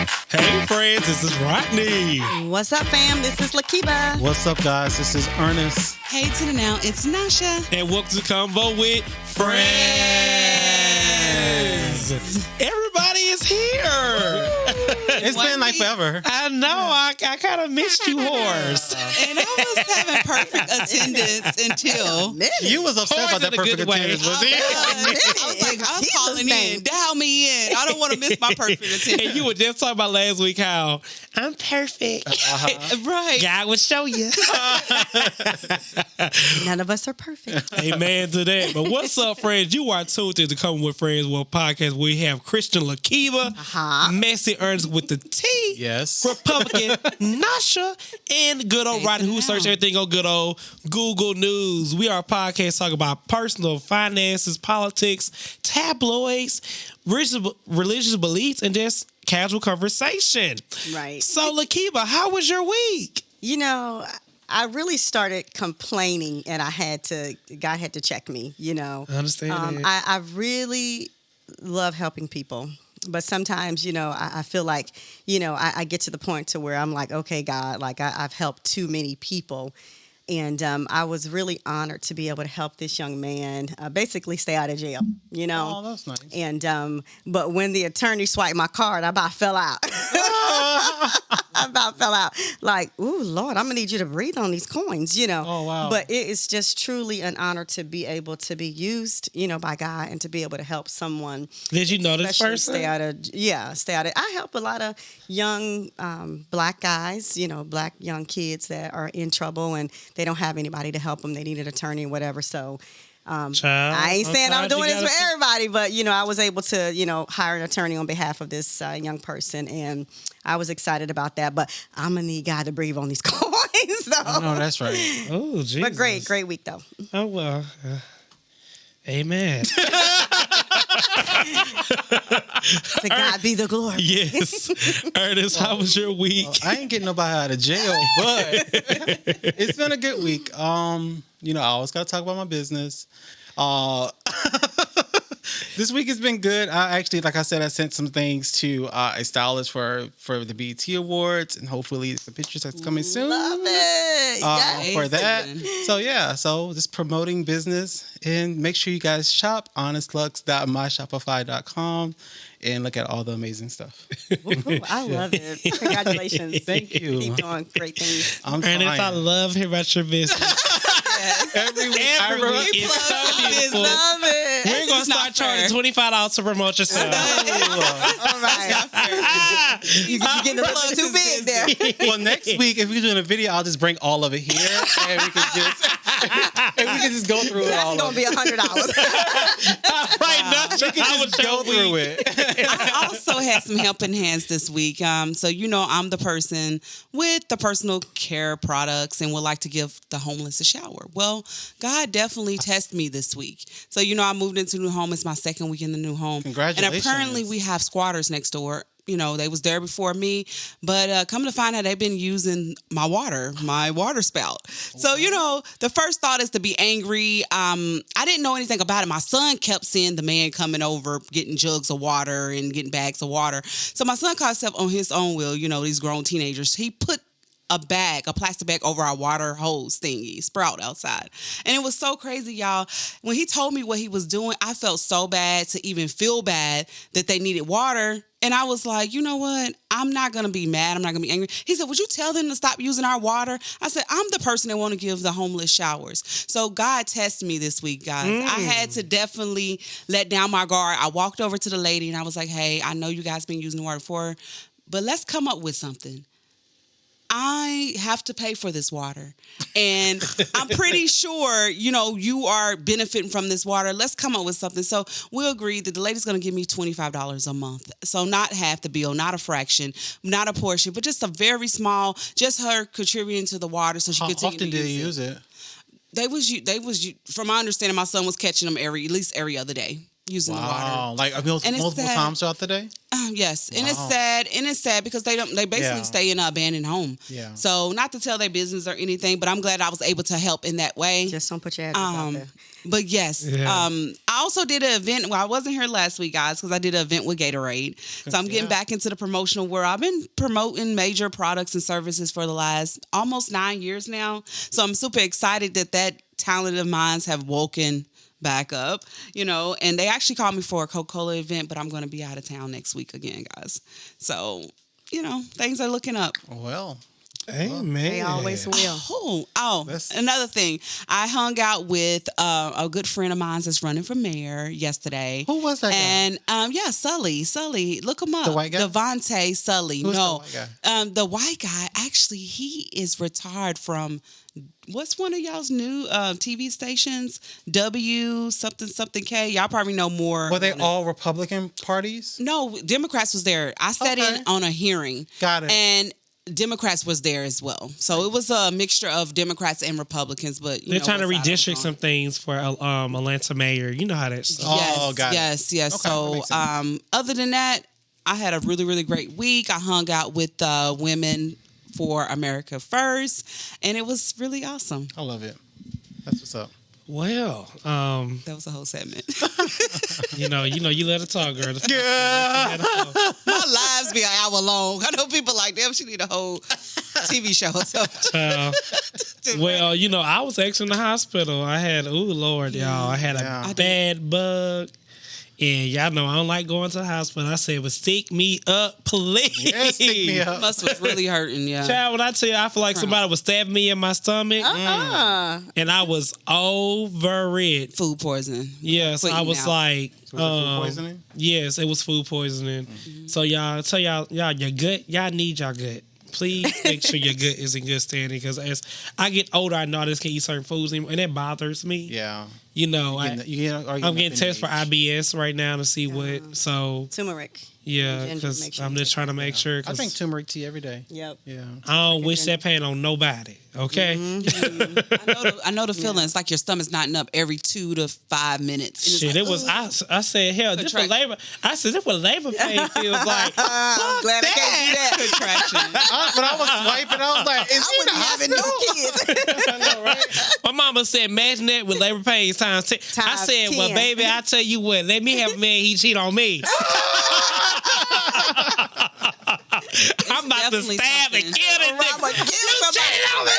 Hey friends, this is Rodney. What's up, fam? This is Lakiba. What's up, guys? This is Ernest. Hey to the now, it's Nasha. And welcome to ConVo with Friendz. Everybody is here. It's been like forever. I know. I kind of missed you, whores. And I was having perfect attendance until... You was upset about that perfect attendance, was it? I was like, I'm calling in. Dial me in. I don't want to miss my perfect attendance. And you were just talking about last week how I'm perfect. Right. God will show you. None of us are perfect. Amen to that. But what's up, friends? You are tuned to the Coming with Friends World podcast. We have Christian Lakiba, Messy Ernest with the T, Yes. Republican Nasha, and good old Rodney who search everything on good old Google News. We are a podcast talking about personal finances, politics, tabloids, religious beliefs, and just casual conversation. Right. So, Lakiba, how was your week? You know, I really started complaining, and God had to check me, you know. I understand that. I really love helping people. But sometimes, you know, I feel like, you know, I get to the point to where I'm like, okay, God, like I've helped too many people. And I was really honored to be able to help this young man basically stay out of jail, you know. Oh, that's nice. And but when the attorney swiped my card, I about fell out. I about fell out. Like, ooh, Lord, I'm going to need you to breathe on these coins, you know. Oh, wow. But it is just truly an honor to be able to be used, you know, by God and to be able to help someone. Did you know this Especially person? stay out of. I help a lot of young black guys, you know, black young kids that are in trouble and they don't have anybody to help them. They need an attorney or whatever. So Child, I ain't saying I'm doing this gotta- for everybody, but, you know, I was able to, you know, hire an attorney on behalf of this young person. And I was excited about that. But I'm going to need God to breathe on these coins. So. No, that's right. Oh, Jesus. But great week, though. Oh, well. Amen. To God be the glory. Yes. Ernest, how was your week? I ain't getting nobody out of jail, but it's been a good week. You know, I always got to talk about my business. This week has been good. I actually, like I said, I sent some things to a stylist for the BET Awards, and hopefully the pictures that's coming soon. Love it. Yes. For that. So just promoting business, and make sure you guys shop honestlux.myshopify.com and look at all the amazing stuff. Ooh, I love it. Congratulations. Thank you. Keep doing great things. I'm Ernest, I trying. love hearing about your business. Every week, Every week is so beautiful. Love it. We're going to start charging $25 to promote yourself. All right. You're getting a little too big there. Well, next week, if we're doing a video, I'll just bring all of it here, and we can just go through it all. That's going to be $100. Right now, We can just go through it. I also had some helping hands this week. So, you know, I'm the person with the personal care products and would like to give the homeless a shower. Well, God definitely tested me this week. So, you know, I moved into a new home. It's my second week in the new home. Congratulations. And apparently we have squatters next door. You know, they was there before me, but come to find out they've been using my water spout. So, you know, the first thought is to be angry. I didn't know anything about it. My son kept seeing the man coming over, getting jugs of water and getting bags of water. So my son caught himself on his own will, you know, these grown teenagers. He put a plastic bag over our water hose thingy, sprout outside. And it was so crazy, y'all. When he told me what he was doing, I felt so bad to even feel bad that they needed water. And I was like, you know what? I'm not going to be mad. I'm not going to be angry. He said, would you tell them to stop using our water? I said, I'm the person that want to give the homeless showers. So God tested me this week, guys. I had to definitely let down my guard. I walked over to the lady and I was like, hey, I know you guys been using the water before, but let's come up with something. I have to pay for this water. And I'm pretty sure, you know, you are benefiting from this water. Let's come up with something. So we agreed that the lady's going to give me $25 a month. So not half the bill, not a fraction, not a portion, but just a very small, just her contributing to the water so she could continue to use it. How often did you use it? They was, from my understanding, my son was catching them at least every other day. using the Wow. water. Like multiple sad. times throughout the day? Yes, and Wow. it's sad because they basically Yeah. stay in an abandoned home. Yeah. So not to tell their business or anything, but I'm glad I was able to help in that way. Just don't put your address out there. But yes, Yeah. I also did an event. Well, I wasn't here last week, guys, because I did an event with Gatorade. So I'm getting back into the promotional world. I've been promoting major products and services for the last almost 9 years now. So I'm super excited that talented minds have woken back up, and they actually called me for a Coca-Cola event, but I'm going to be out of town next week again, guys. So, things are looking up. Well, Amen. They always will. Another thing. I hung out with a good friend of mine that's running for mayor yesterday. who was that guy? And Sully, look him up. The white guy? Devontae Sully. Who's No, the white guy? the white guy. Actually, he is retired from. What's one of y'all's new TV stations? W something K. Y'all probably know more. Were they on it. all Republican parties? No, Democrats was there. I sat Okay. in on a hearing. Got it. And Democrats was there as well. So it was a mixture of Democrats and Republicans. But They're trying to what side I'm redistrict on. some things for Atlanta mayor. You know how that's. Oh, got it. Yes. Okay, that So, makes sense. other than that, I had a really, really great week. I hung out with women for America First, and it was really awesome. I love it. That's what's up. Well, That was a whole segment. you let her talk, girl. Yeah. My lives be an hour long. I know people like, damn, she need a whole TV show. So, Well, I was actually in the hospital. I had, Lord, y'all. I had Yeah. a bad bug. And y'all know I don't like going to the hospital. I said, well, stick me up, please. Yeah, stick me up. must was really hurting, yeah. Child, when I tell you, I feel like somebody was stabbing me in my stomach. And I was over it. Food poisoning. Yes, Quit I eating was out. like, Was it food poisoning? yes, it was food poisoning. So tell y'all your gut, y'all need y'all gut. Please make sure your gut is in good standing, because as I get older, I know I just can't eat certain foods anymore, and that bothers me. Yeah. I'm getting tested for IBS right now to see what. So Turmeric. yeah, Ginger, because make sure I'm you just take trying to make sure. I 'Cause drink turmeric tea every day. Yep. Yeah. I don't wish that pain on nobody. Okay. I know the feeling. It's like your stomach's knotting up every 2 to 5 minutes. And it's Shit, like, it was. ugh. I said, hell, this what labor. I said, this what labor pain feels like. I'm glad I can't do that. Contraction. But I was swiping. I was like, is I he in wouldn't the be having hospital? no kids. I know, right? My mama said, imagine that with labor pains times 10. I Times said, well, 10. baby, I tell you what, let me have a man, he cheat on me. I'm about to definitely stab and something. kill this I'ma nigga. kill You somebody. cheated on me.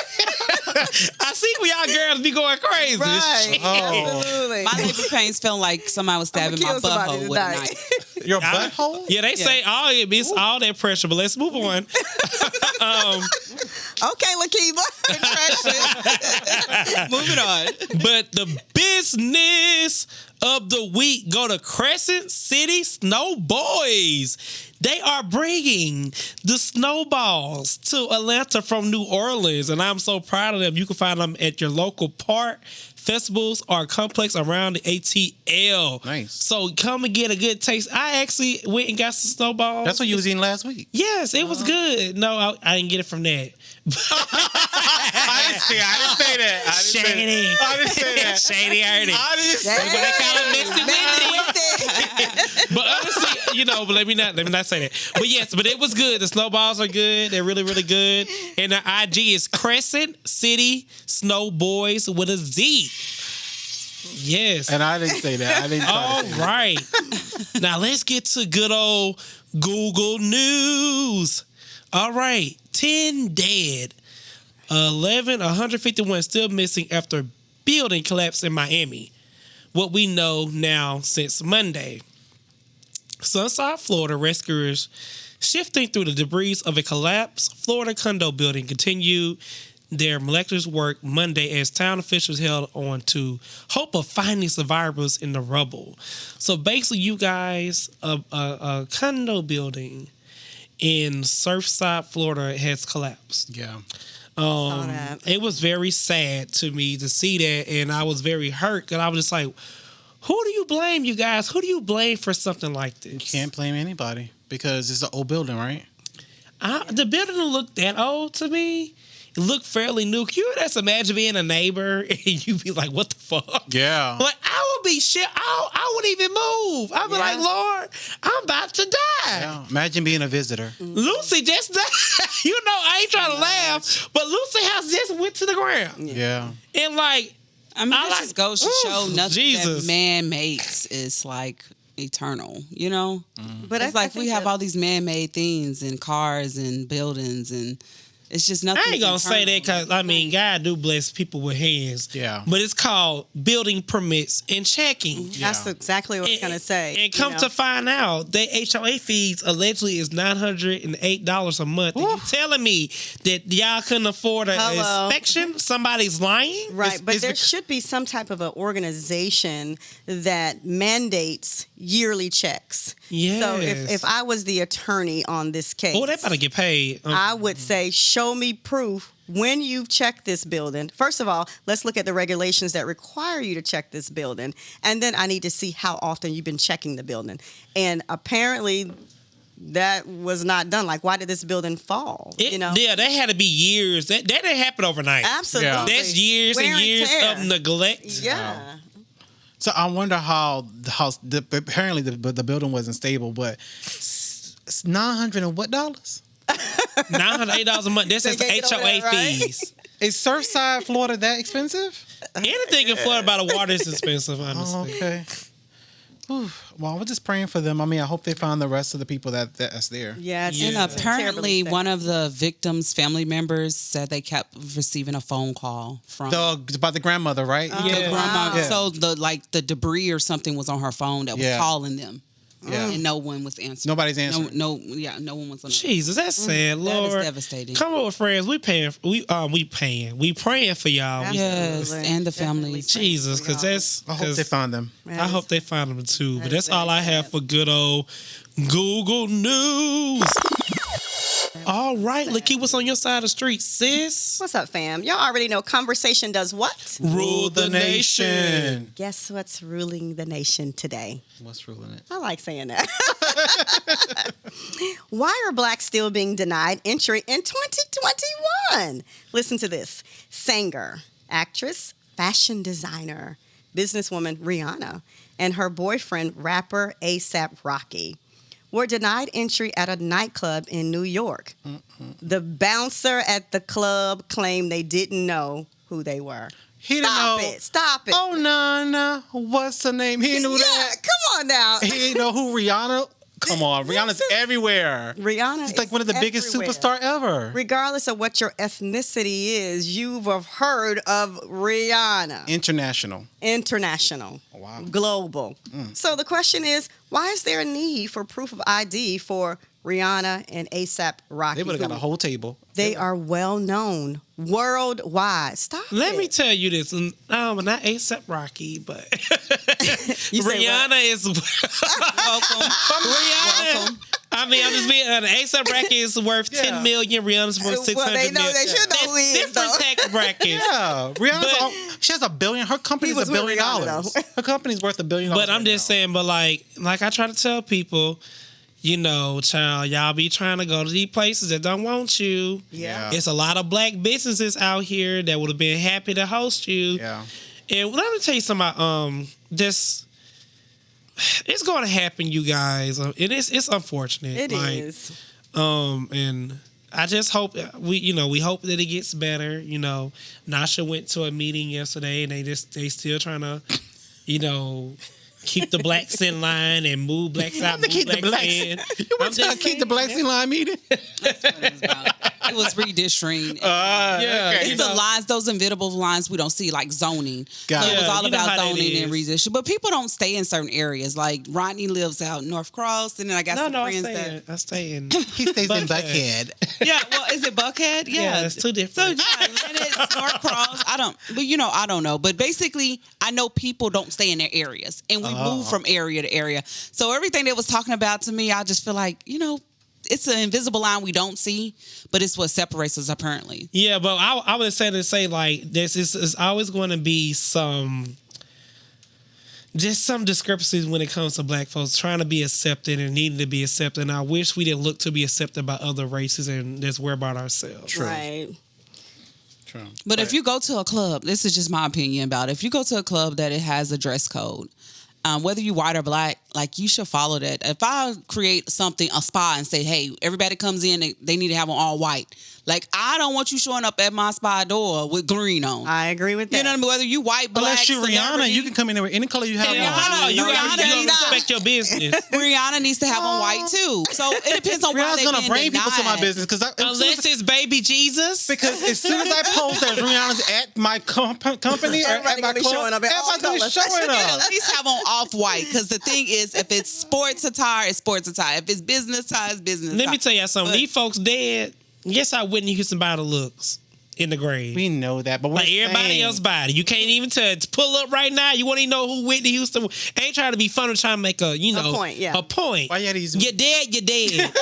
I see where y'all girls be going crazy. Right. Shit. Oh. Absolutely. My labor pains felt like somebody was stabbing my kill somebody butthole with a tonight. knife. Your butthole? Yeah, they say it's all that pressure, but let's move on. Okay, Lakiba. Moving on. But the business of the week go to Crescent City SnowBoyz. They are bringing the snowballs to Atlanta from New Orleans, and I'm so proud of them. You can find them at your local park, festivals, or complex around the ATL. Nice. So come and get a good taste. I actually went and got some snowballs. That's what you was eating last week. Yes, it was good. No, I didn't get it from that. I didn't say that. Shady. I didn't say that. Shady heard it. I didn't say That's what they call it, mixed With it. But honestly, but let me not say that. But yes, but it was good. The snowballs are good. They're really, really good. And the IG is Crescent City SnowBoyz with a Z. Yes. And I didn't say that. I didn't. All right. Now let's get to good old Google News. All right. 10 dead. 151 still missing after building collapse in Miami. What we know now since Monday. Sunside, Florida rescuers shifting through the debris of a collapsed Florida condo building continued their miraculous work Monday as town officials held on to hope of finding survivors in the rubble. So basically, you guys, a condo building in Surfside, Florida has collapsed. Yeah. Saw that. It was very sad to me to see that, and I was very hurt because I was just like, who do you blame, you guys? Who do you blame for something like this? You can't blame anybody because it's an old building, right? The building didn't look that old to me. It looked fairly new. Can you just imagine being a neighbor and you be like, what the fuck? Yeah. Like, I would would be shit. I wouldn't even move. I'd be like, Lord, I'm about to die. Yeah. Imagine being a visitor. Lucy just died. You know, I ain't trying to laugh, but Lucy house just went to the ground. Yeah. And like, I mean, that like- just goes to show Oof, nothing Jesus. that man makes is like eternal, you know? But It's like we have all these man-made things and cars and buildings, and it's just nothing. I ain't gonna say that because I mean, God do bless people with hands. Yeah. But it's called building permits and checking. That's exactly what I was going to say. And come to find out, their HOA fees allegedly is $908 a month. And you telling me that y'all couldn't afford an Hello. inspection? Somebody's lying? Right, but it's there bec- should be some type of an organization that mandates yearly checks. So Yes. if I was the attorney on this case, Oh, they better get paid. I would say, show me proof when you've checked this building. First of all, let's look at the regulations that require you to check this building. And then I need to see how often you've been checking the building. And apparently that was not done. Like, why did this building fall? Yeah, that had to be years. That didn't happen overnight. Absolutely. Yeah. That's years Wear and years tear. of neglect. Yeah. So I wonder how apparently the building wasn't stable, but it's $900 and what dollars? $908 a month. That's just They can't get over HOA that, right? fees. Is Surfside, Florida that expensive? Anything in Florida by the water is expensive, honestly. Oh, okay. Whew. Well, we're just praying for them. I mean, I hope they find the rest of the people that's there. Yeah. It's, Yeah. And it's apparently, terribly sad. one of the victims' family members said they kept receiving a phone call from About the grandmother, right? the Yeah. grandma. Yeah. So the debris or something was on her phone that was Yeah. calling them, Yeah. and no one was answering. Nobody's answering. No one was on. Jesus, that's sad, Lord. That is devastating. Come on, friends. We praying for y'all. We- Yes, Absolutely. and the Definitely families. praying Jesus, for because y'all. that's. I hope 'cause they find them. I hope they find them too. But that is that's all very I have sad. for good old Google News. All right, Lakeith, what's on your side of the street, sis? What's up, fam? Y'all already know conversation does what? Rule the nation. Guess what's ruling the nation today? What's ruling it? I like saying that. Why are blacks still being denied entry in 2021? Listen to this. Singer, actress, fashion designer, businesswoman Rihanna, and her boyfriend, rapper A$AP Rocky, were denied entry at a nightclub in New York. The bouncer at the club claimed they didn't know who they were. He didn't Stop know. it. Stop it. Oh, no. What's her name? He knew yeah, that. come on now. He didn't know who Rihanna. Come on, Rihanna's everywhere. Rihanna She's like is one of the biggest everywhere. superstar ever. Regardless of what your ethnicity is, you've heard of Rihanna. International. International. Oh, wow. Global. So the question is, why is there a need for proof of ID for Rihanna and A$AP Rocky? They would have got who- a whole table. They are well known worldwide. Stop Let it. me tell you this. Not A$AP Rocky, but You say Rihanna is Welcome. Rihanna. I mean, I'm just being honest. A$AP Rocky is worth $10 million. Rihanna's worth $600 Well, they know million. they should know who he is, Different though. tax brackets. Yeah, Rihanna's she has $1 billion. Her company's was $1 billion. with Rihanna, though. Her company's worth $1 billion. But I'm right just now. saying, but like I try to tell people, you know, child, y'all be trying to go to these places that don't want you. Yeah. It's a lot of black businesses out here that would have been happy to host you. Yeah. And let me tell you something. This it's going to happen, you guys. It's unfortunate. It is. And I just hope we hope that it gets better. You know, Nasha went to a meeting yesterday, and they still trying to, keep the blacks in line and move blacks out, move keep the blacks blacks. in. You want to keep the blacks in line meeting? It was redistricting. Yeah, okay. It's the lines, those invisible lines we don't see, like zoning. Got So it. it was all You know about how that zoning and is. redistricting. But people don't stay in certain areas. Like Rodney lives out North Cross, and then I got some I friends stay. that. I stay in. He stays in Buckhead. Buckhead. Yeah, well, is it Buckhead? Yeah, it's two So different. yeah, Atlantic, North Cross. I don't know. But basically, I know people don't stay in their areas, and we move from area to area. So everything they was talking about to me, I just feel like it's an invisible line we don't see, but it's what separates us apparently. Yeah, but I would say like this is always going to be some discrepancies when it comes to black folks trying to be accepted and needing to be accepted. And I wish we didn't look to be accepted by other races and just worry about ourselves. Right. True. But if you go to a club, this is just my opinion about it. If you go to a club that it has a dress code, whether you white or black, like you should follow that. If I create something, a spa, and say, hey, everybody comes in, they need to have on all white. Like, I don't want you showing up at my spa door with green on. I agree with that. You know what I mean? Whether you white, black, Unless you're Rihanna, you can come in there with any color you have on. Rihanna, you Rihanna gotta needs to- respect your business. Rihanna needs to have on white too. So it depends on why Rihanna's they gonna being bring people to my denied. business Unless it's baby Jesus. because as soon as I post that Rihanna's at my company or Everybody at my gonna be club, showing up in all everybody's gonna be colors. showing At up. least have on off-white, because the thing is, if it's sports attire, it's sports attire. If it's business attire, it's business attire. Let me tell you something. But- These folks dead. Guess how Whitney Houston body looks in the grave. We know that, but Like everybody else's body. You can't even touch. Pull up right now. You want to know who Whitney Houston was. Ain't trying to be funny, trying to make a point, yeah. a point. Why you had to use- You're dead. You're dead.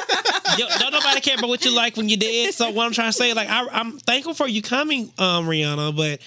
Don't nobody care about what you like when you're dead. So what I'm trying to say, like, I'm thankful for you coming, Rihanna, but.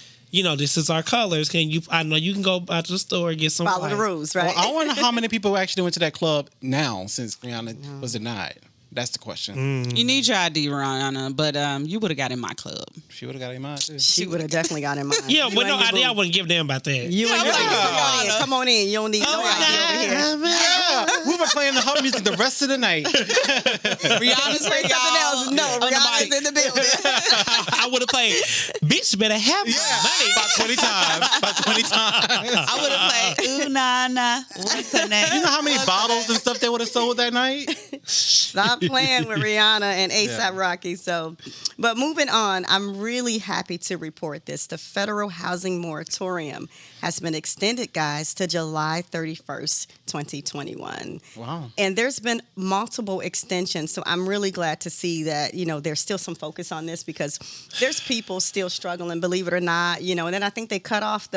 This is our colors. I know you can go out to the store and get some. Follow the white. rules, right? Well, I wonder how many people actually went to that club now since Rihanna was denied. That's the question. You need your ID, Rihanna, but you would have got in my club. She would have got in mind too. She would have definitely got in mind. Yeah, You but and no your idea. I boo. wouldn't give them about that. You and your Yeah. boo. Come on in. You don't need no ID over here. Yeah, we were playing the hot music the rest of the night. Rihanna's for Say something else. y'all. No, On the Rihanna's mic. in the building. I would have played. Bitch, better have my money. about 20 times. About 20 times. I would have played Ooh Na Na. What's her name? You know how many bottles and stuff they would have sold that night? Stop playing with Rihanna and ASAP Yeah. Rocky. So, but moving on, I'm really happy to report this. The federal housing moratorium has been extended, guys, to July 31st, 2021. Wow. And there's been multiple extensions. So I'm really glad to see that, there's still some focus on this because there's people still struggling, believe it or not, and then I think they cut off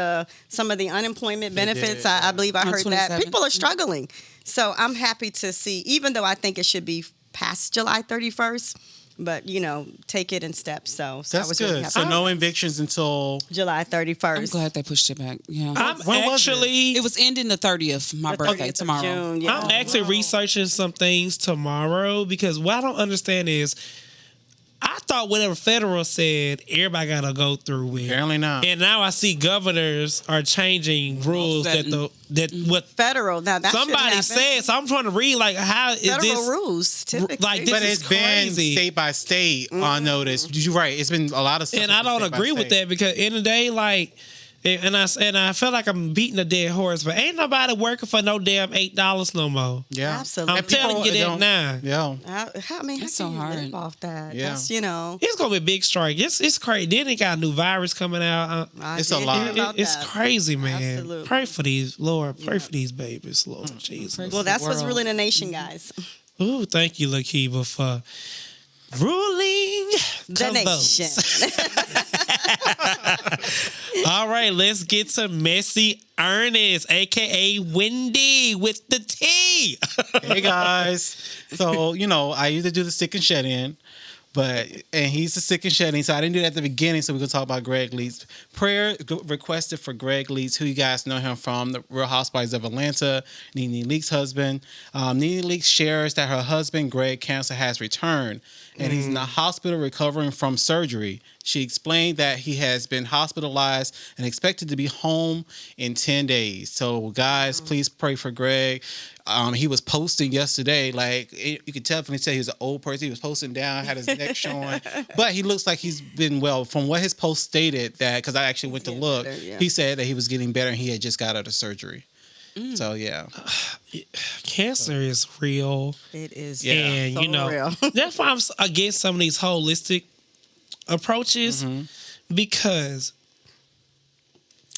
some of the unemployment benefits. did. I believe I On heard that. 27. People are struggling. So I'm happy to see, even though I think it should be past July 31st, but, take it in steps. So I That's was really good. happy. So no evictions until July I'm 31st. glad they pushed it back. Yeah. I'm When was it? actually. It was ending the 30th, my birthday, 30th of tomorrow. June, yeah. I'm actually researching some things tomorrow because what I don't understand is I thought whatever federal said, everybody got to go through with. apparently not. And now I see governors are changing rules that what Federal. Now that shouldn't somebody happen. said. So I'm trying to read like how is Federal this rules, typically. like this But is it's been crazy. state by state on notice. You're right. It's been a lot of stuff. And I don't state by agree with state. that because in the day, like, and I feel like I'm beating a dead horse, but ain't nobody working for no damn $8 no more. Yeah. Absolutely. I'm And people telling you that don't- now. Yeah. How It's so can you hard. live off that? Yeah. That's, It's gonna be a big strike. It's crazy. Then they got a new virus coming out. I It's a did lot. hear about It's that. crazy, man. Absolutely. Pray for these, Lord. Pray for these babies, Lord Jesus. Well, that's what's world. ruling the nation, guys. Ooh, thank you, Lakiba, for ruling The nation. All right, let's get to Messy Ernest, aka Wendy with the T. Hey guys. So, I usually do the sick and shut in. And he's the sick and shedding, so I didn't do that at the beginning, so we're going to talk about Greg Leeds. Prayer requested for Greg Leeds, who you guys know him from, the Real Housewives of Atlanta, Nene Leakes' husband. Nene Leakes shares that her husband, Greg, cancer has returned, and he's in the hospital recovering from surgery. She explained that he has been hospitalized and expected to be home in 10 days. So, guys, please pray for Greg. He was posting yesterday, you could tell he said he was an old person. He was posting down, had his neck showing, but he looks like he's been well. From what his post stated, that because I actually went to look, better, yeah. he said that he was getting better and he had just got out of surgery. So yeah, Cancer is real. It is. Yeah. And, So real. that's why I'm against some of these holistic approaches because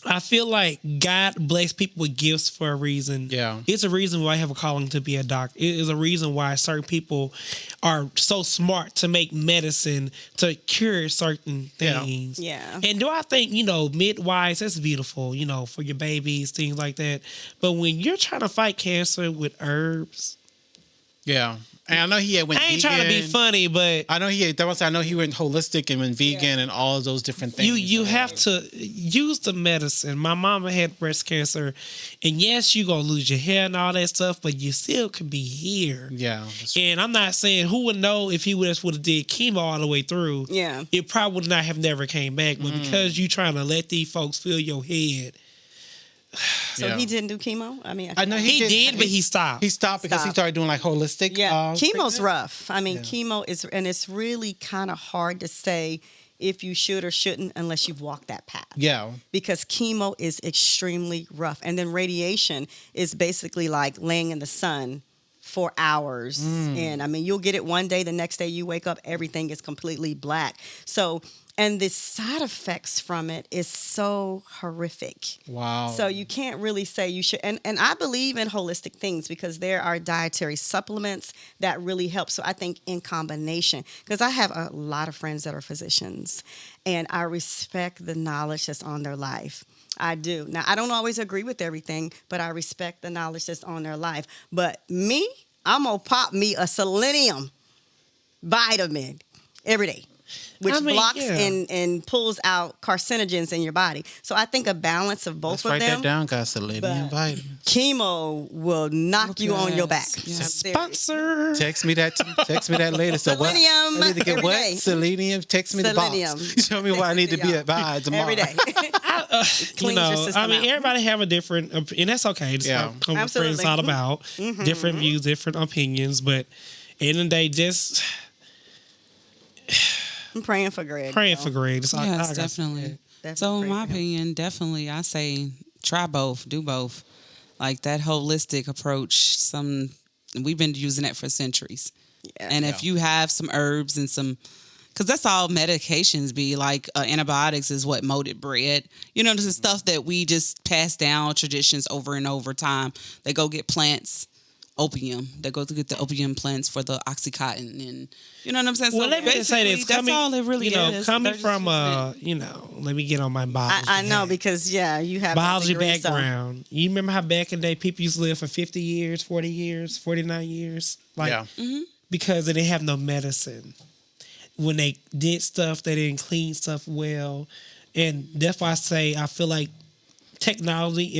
I feel like God bless people with gifts for a reason. Yeah. It's a reason why I have a calling to be a doctor. It is a reason why certain people are so smart to make medicine to cure certain Yeah. things. Yeah. And do I think, midwives, that's beautiful, for your babies, things like that. But when you're trying to fight cancer with herbs, yeah. And I know he had went I ain't vegan. trying to be funny, but I know I know he went holistic and went vegan and all of those different things. you have to use the medicine. My mama had breast cancer, and yes, you gonna lose your hair and all that stuff, but you still could be here. Yeah. And I'm not saying who would know if he would have did chemo all the way through. Yeah. It probably would not have never came back. But because you trying to let these folks fill your head, So he didn't do chemo? I mean, I know he did, but he stopped. He stopped because he started doing like holistic. yeah, chemo's treatment. rough. I mean, chemo is, and it's really kind of hard to say if you should or shouldn't unless you've walked that path. Yeah. Because chemo is extremely rough. And then radiation is basically like laying in the sun for hours. And I mean, you'll get it one day, the next day you wake up, everything is completely black. So, and the side effects from it is so horrific. Wow. So you can't really say you should. And I believe in holistic things because there are dietary supplements that really help. So I think in combination, because I have a lot of friends that are physicians and I respect the knowledge that's on their life. I do. Now, I don't always agree with everything, but I respect the knowledge that's on their life. But me, I'm going to pop me a selenium vitamin every day, which blocks and pulls out carcinogens in your body. So I think a balance of both Let's of write them. that down, guys. Selenium vitamins. Chemo will knock you on your back. Yeah. Sponsor. Text me that. Text me that later. So what? Selenium I need to get every what? day. Selenium. Text me Selenium. the box. Show me what I need to be advised tomorrow. Every day. You Cleans your know, system I mean, out. everybody have a different, and that's okay. It's Yeah. what friends Absolutely. all about. Different views, different opinions, but in the day, just I'm praying for Greg. praying though. for Greg. That's all I Yes, gotta definitely. say. Definitely So, in pray my for him. opinion, definitely, I say try both, do both. Like that holistic approach. We've been using it for centuries. Yeah. And if you have some herbs and some, because that's all medications be like. Antibiotics is what molded bread. You know, this is stuff that we just pass down traditions over and over time. They go get plants. Opium. They go to get the opium plants for the Oxycontin, and you know what I'm saying. Well, so let me just say this. basically, that's all it really is. Coming They're from, just- let me get on my biology. I know hat. because, you have that biology degree, so- background. You remember how back in the day people used to live for 50 years, 40 years, 49 years? Like, Yeah. because they didn't have no medicine. When they did stuff, they didn't clean stuff well. And that's why I say I feel like technology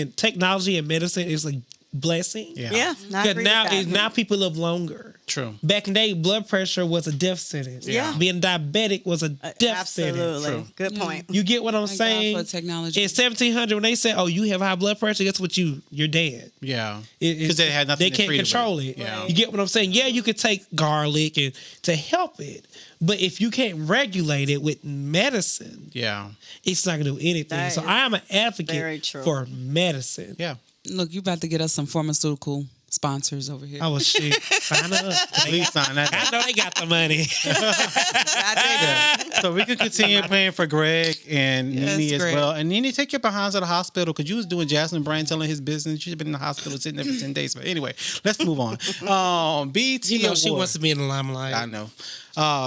and medicine is a blessing. Yeah. Yeah, I Because agree with that. now people live longer. True. Back in the day, blood pressure was a death sentence. Yeah. Being diabetic was a death sentence. Absolutely. True. Good point. You get what I'm Thank God saying? for technology. In 1700, when they said, "Oh, you have high blood pressure," guess what? You're dead. Yeah. It- Because they had nothing. They to can't treat control with. it. Yeah. You get what I'm saying? Yeah, you could take garlic and to help it, but if you can't regulate it with medicine, Yeah. it's not gonna do anything. That So is I am an very advocate true. for medicine. Yeah. Look, you about to get us some pharmaceutical sponsors over here. I was shit. Sign up. Please sign that. I know they got the money. So we can continue praying for Greg and Yes, Nene as Greg. well. And Nene, take your behinds to the hospital because you was doing Jasmine Brand telling his business. You should have been in the hospital sitting there for 10 days. But anyway, let's move on. BET You know she Awards. wants to be in the limelight. I know.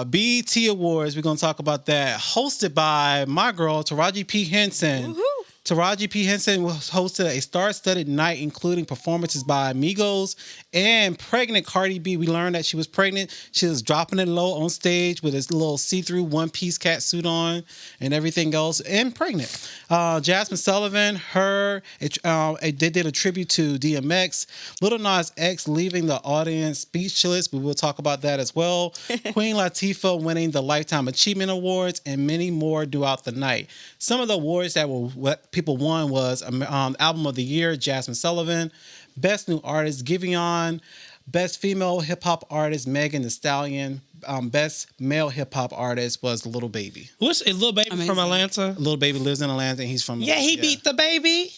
BET Awards, we're going to talk about that. Hosted by my girl, Taraji P. Henson. Taraji P. Henson hosted a star-studded night, including performances by Migos and pregnant Cardi B. We learned that she was pregnant. She was dropping it low on stage with this little see-through one-piece cat suit on and everything else, and pregnant. Jasmine Sullivan, they did a tribute to DMX. Lil Nas X leaving the audience speechless. We will talk about that as well. Queen Latifah winning the Lifetime Achievement Awards and many more throughout the night. Some of the awards that were what people won was Album of the Year, Jasmine Sullivan, Best New Artist, Giveon, Best Female Hip Hop Artist, Megan Thee Stallion, Best Male Hip Hop Artist was Lil Baby. What's a little baby Amazing. from Atlanta? Lil Baby lives in Atlanta and he's from Yeah, he beat the baby.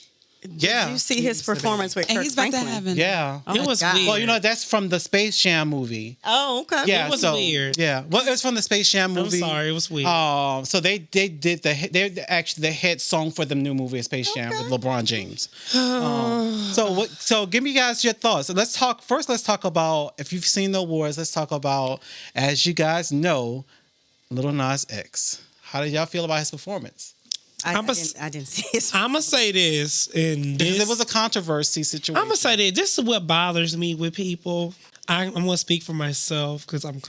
Yeah. Did you see his performance with and Kirk he's about to Franklin? have an Yeah. Oh It my was God. weird. Well, you know, that's from the Space Jam movie. Oh, okay. Yeah, It was so, weird. Yeah, well, it was from the Space Jam I'm movie. sorry, it was weird. So they did they're actually the hit song for the new movie Space Jam with LeBron James. So give me guys your thoughts. So let's talk about if you've seen the awards. Let's talk about, as you guys know, Lil Nas X. How did y'all feel about his performance? I didn't see his. I'm gonna say this, and Because this it was a controversy situation. I'm gonna say that this is what bothers me with people. I'm gonna speak for myself because I'm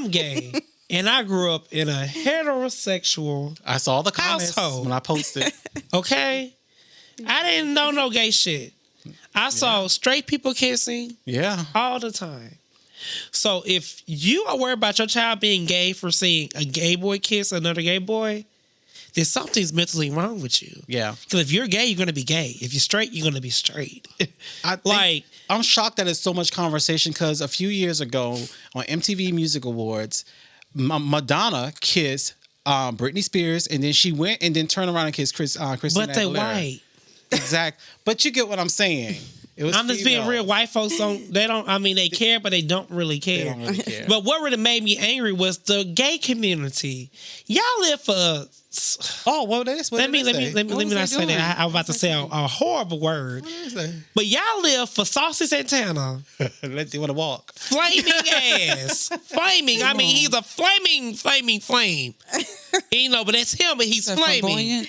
gay, and I grew up in a heterosexual. I saw the comments household. when I posted. Okay, I didn't know no gay shit. I saw straight people kissing Yeah. all the time. So if you are worried about your child being gay for seeing a gay boy kiss another gay boy, then something's mentally wrong with you. Yeah. Because if you're gay, you're going to be gay. If you're straight, you're going to be straight. I'm shocked that it's so much conversation because a few years ago on MTV Music Awards, Madonna kissed Britney Spears, and then she went and then turned around and kissed Christina But they Aguilera. white. Exact. But you get what I'm saying. It was I'm just being female. real. White folks they care, but they don't really care. They don't really care. But what really made me angry was the gay community. Y'all live for... Oh, well, that's what Let me not say doing? that. I was about to say a horrible word. But y'all live for Saucy Santana. Let you want to walk. Flaming ass. Flaming. I mean, he's a flaming flame. But that's him, but he's flaming. Flamboyant.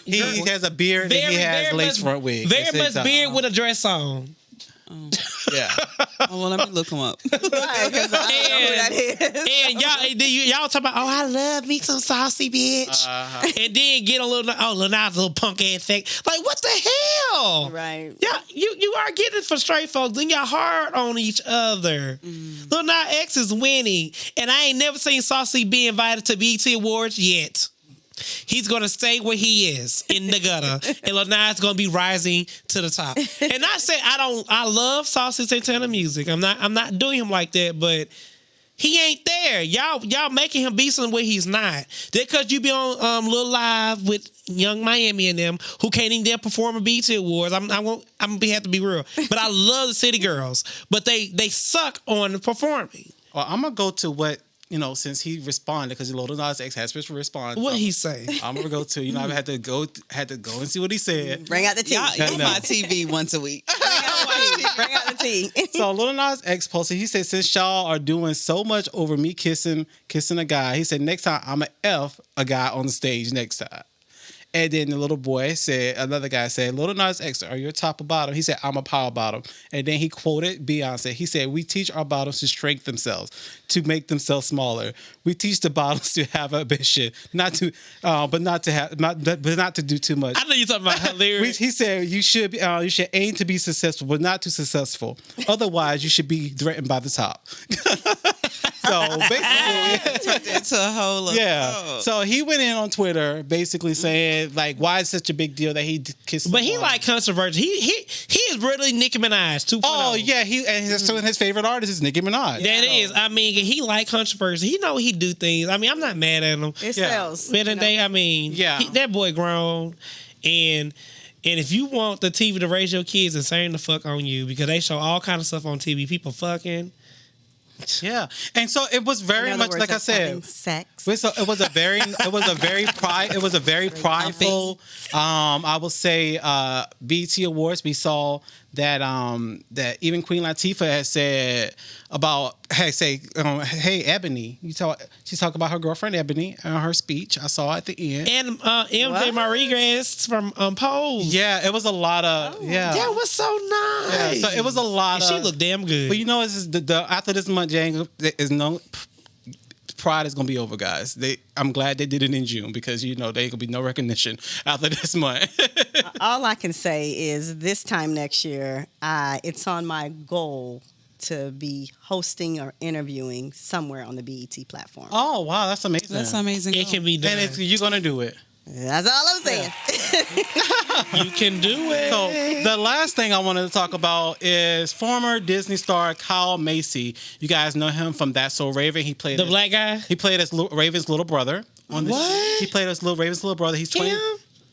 He has a beard and he has lace front wig. Very That's much his, beard with a dress on. Yeah. Oh, well, let me look him up. Right, 'cause I don't know who that is. And y'all talk about, I love me some saucy bitch. And then get a little nice little punk ass thing. Like, what the hell? Right. Yeah, you are getting it for straight folks. Then y'all hard on each other. Lil Nas X is winning. And I ain't never seen Saucy be invited to BET Awards yet. He's gonna stay where he is in the gutter, and Lil Nas gonna be rising to the top. And I say I love Saucy Santana music. I'm not doing him like that, but he ain't there. Y'all making him be somewhere he's not. Just because you be on Lil Live with Young Miami and them who can't even perform at BET Awards. I'm have to be real, but I love the City Girls, but they suck on performing. Well, I'm gonna go to what. Since he responded, because Lil Nas X has to respond. What he say? I'm gonna go to. I had to go and see what he said. Bring out the tea. Y'all my TV once a week. Bring out the tea. So Lil Nas X posted. He said, "Since y'all are doing so much over me kissing a guy," he said, "Next time I'ma F a guy on the stage next time." And then another guy said, Lil Nas X, are you a top or bottom? He said, I'm a power bottom. And then he quoted Beyonce. He said, we teach our bottoms to shrink themselves, to make themselves smaller. We teach the bottoms to have ambition, not to do too much. I know you're talking about hilarious. He said, you should aim to be successful, but not too successful. Otherwise, you should be threatened by the top. So basically, It's a whole yeah. So he went in on Twitter, basically saying like, "Why is such a big deal that he kissed?" But he like controversy. He is really Nicki Minaj 2.0. Oh yeah, his favorite artist is Nicki Minaj. That is. I mean, he like controversy. He know he do things. I mean, I'm not mad at him. It sells. But the day, I mean, Yeah. that boy grown, and if you want the TV to raise your kids, it's saying the fuck on you because they show all kind of stuff on TV. People fucking. Yeah, and so it was very much like I said. Sex. So it was a very prideful. I will say BET Awards. We saw that even Queen Latifah has said about hey Ebony. She talked about her girlfriend Ebony in her speech. I saw at the end. And MJ Rodriguez from Pose. Yeah, it was a lot of That was so nice. Yeah, so it was a lot and of. she looked damn good. But this is the after this month, Jane, is no. Pride is gonna be over, guys. I'm glad they did it in June because there ain't gonna be no recognition after this month. All I can say is this time next year, it's on my goal to be hosting or interviewing somewhere on the BET platform. Oh wow, that's amazing. That's amazing. It can be done. And you're gonna do it. That's all I'm saying. You can do it. So the last thing I wanted to talk about is former Disney star Kyle Macy. You guys know him from That's So Raven. He played the black guy. He played as Raven's little brother. What? He played as Raven's little brother. He's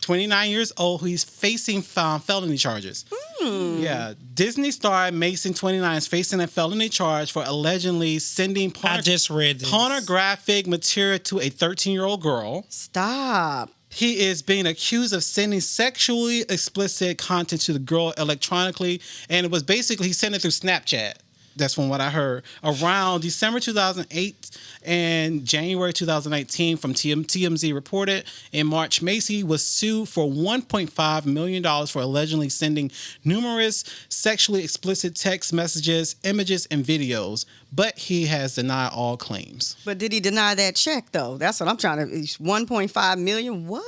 29 years old. He's facing felony charges. Yeah, Disney star Mason 29 is facing a felony charge for allegedly sending I just read this. pornographic material to a 13-year-old girl. Stop. He is being accused of sending sexually explicit content to the girl electronically, and it was basically he sent it through Snapchat. That's from what I heard. Around December 2008 and January 2019, from TMZ reported, in March, Macy was sued for $1.5 million for allegedly sending numerous sexually explicit text messages, images, and videos. But he has denied all claims. But did he deny that check though? That's what I'm trying to. 1.5 million. What?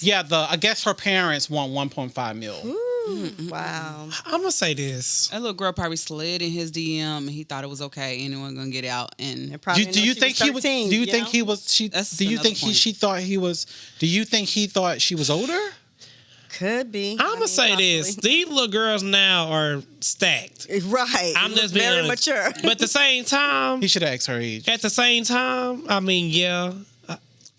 Yeah. I guess her parents want 1.5 mil. Wow. I'm gonna say this. That little girl probably slid in his DM and he thought it was okay. Anyone gonna get out and Do you think he was? Do you think he was? She? That's Do you another think point. she thought he was? Do you think he thought she was older? Could be. I'm gonna say this. These little girls now are stacked. Right. I'm just being very honest. mature. But at the same time, He should have asked her age. at the same time, I mean, yeah.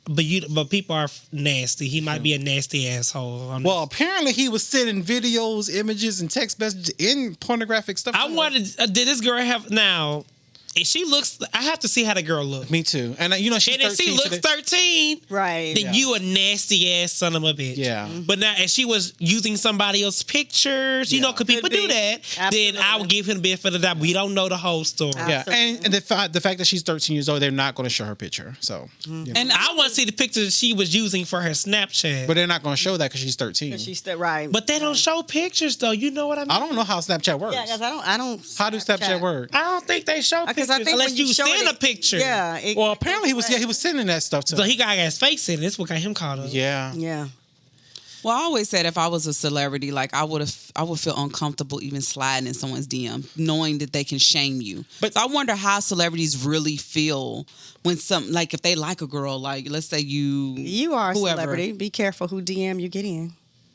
But people are nasty. He might be a nasty asshole. Well, apparently he was sending videos, images, and text messages in pornographic stuff. I wanted. Did this girl have now? If she looks, I have to see how the girl looks. Me too. And she's And if 13. she looks 13, Right. then you a nasty ass son of a bitch. Yeah. But now, if she was using somebody else's pictures, Yeah. could people Could do be. that? Then I would give him the benefit of the doubt. We don't know the whole story. Yeah, and the fact that she's 13 years old, they're not going to show her picture. So, you know. And I want to see the pictures she was using for her Snapchat. But they're not going to show that because she's 13. She's still right. But they don't show pictures though. You know what I mean? I don't know how Snapchat works. yeah, because I don't. How do Snapchat work? I don't think they show Because pictures I think unless when you you show send it, a picture. Yeah. Well, apparently he was sending that stuff to So her. he got his face in it. This what got him caught up. Yeah. Yeah. Well, I always said if I was a celebrity, like I would feel uncomfortable even sliding in someone's DM, knowing that they can shame you. But- So I wonder how celebrities really feel when if they like a girl, like let's say You are a whoever. celebrity. Be careful who DM you get in.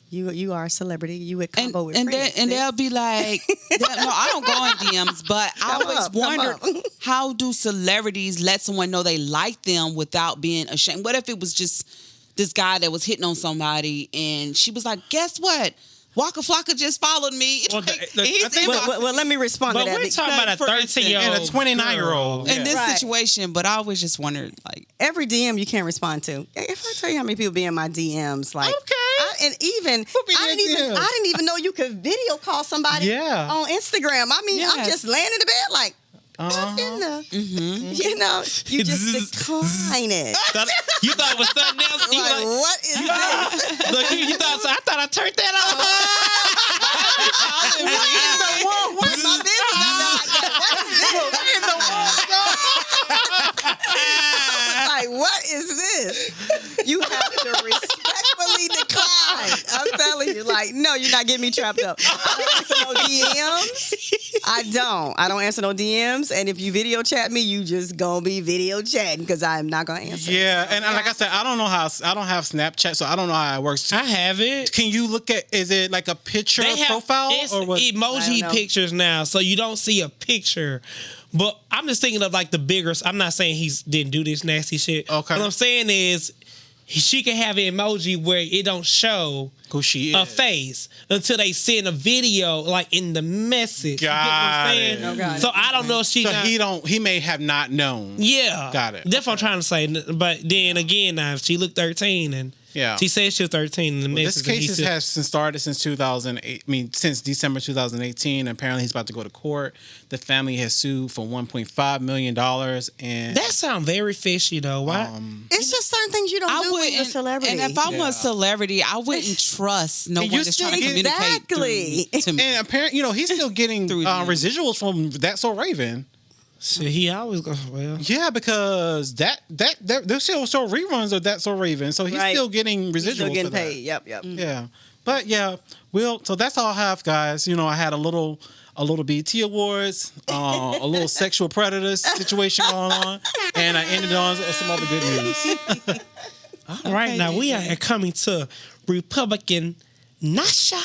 You are a celebrity. You at And, ConVo with and, friends. and they'll be like, no, I don't go in DMs, but I Come always up, come wondered, up. how do celebrities let someone know they like them without being ashamed? What if it was just this guy that was hitting on somebody and she was like, guess what? Waka Flocka just followed me. Well, He's I think- inboxing well, let me respond But to that. we're talking about a for instance, 13-year-old and a 29-year-old. in this Right. situation, but I always just wondered, like, Every DM you can't respond to. If I tell you how many people be in my DMs, like Okay. I didn't even know you could video call somebody Yeah. on Instagram. I mean, I'm Yes. just laying in the bed like up in the, you just decline it. You thought it was something else? You Like, like, what is this? look, you thought I thought I turned that off. What in the world? What is my business? What in the world? Like, what is this? You have to respectfully decline. I'm telling you, like, no, you're not getting me trapped up. I don't answer no DMs. I don't answer no DMs. And if you video chat me, you just gonna be video chatting because I'm not gonna answer. Yeah, and like I said, I don't have Snapchat, so I don't know how it works. I have it. Can you look at? Is it like a picture profile it's or what? I emoji don't know. pictures now, so you don't see a picture. But I'm just thinking of like the bigger. I'm not saying he didn't do this nasty shit. Okay. What I'm saying is she can have an emoji where it don't show Who she is? a face until they send a video like in the message. You get what I'm Got saying? it. Oh, got it. So I don't know if she. So he may have not known. Yeah. Got it. That's what I'm trying to say. But then again, now if she looked 13 and Yeah. she said she was 13 in the Well, message. this case has started since 2008. I mean, since December 2018. Apparently, he's about to go to court. The family has sued for $1.5 million, and That sounds very fishy though. Why? It's just certain things you don't do when you're a celebrity. And if I'm Yeah. a celebrity, I wouldn't trust no And one you're that's trying to still- communicate Exactly. to me. and apparently, he's still getting Through DMs. residuals from That's So Raven. Shit, he always goes, well. Yeah, because that there's still reruns of That's So Raven, so he's Right. still getting residuals. You're still getting for that. paid. Yep. Yeah, but yeah, so that's all I have, guys. I had a little BT Awards, a little sexual predators situation going on, and I ended on some other good news. All right, now we are coming to Republican Nasha.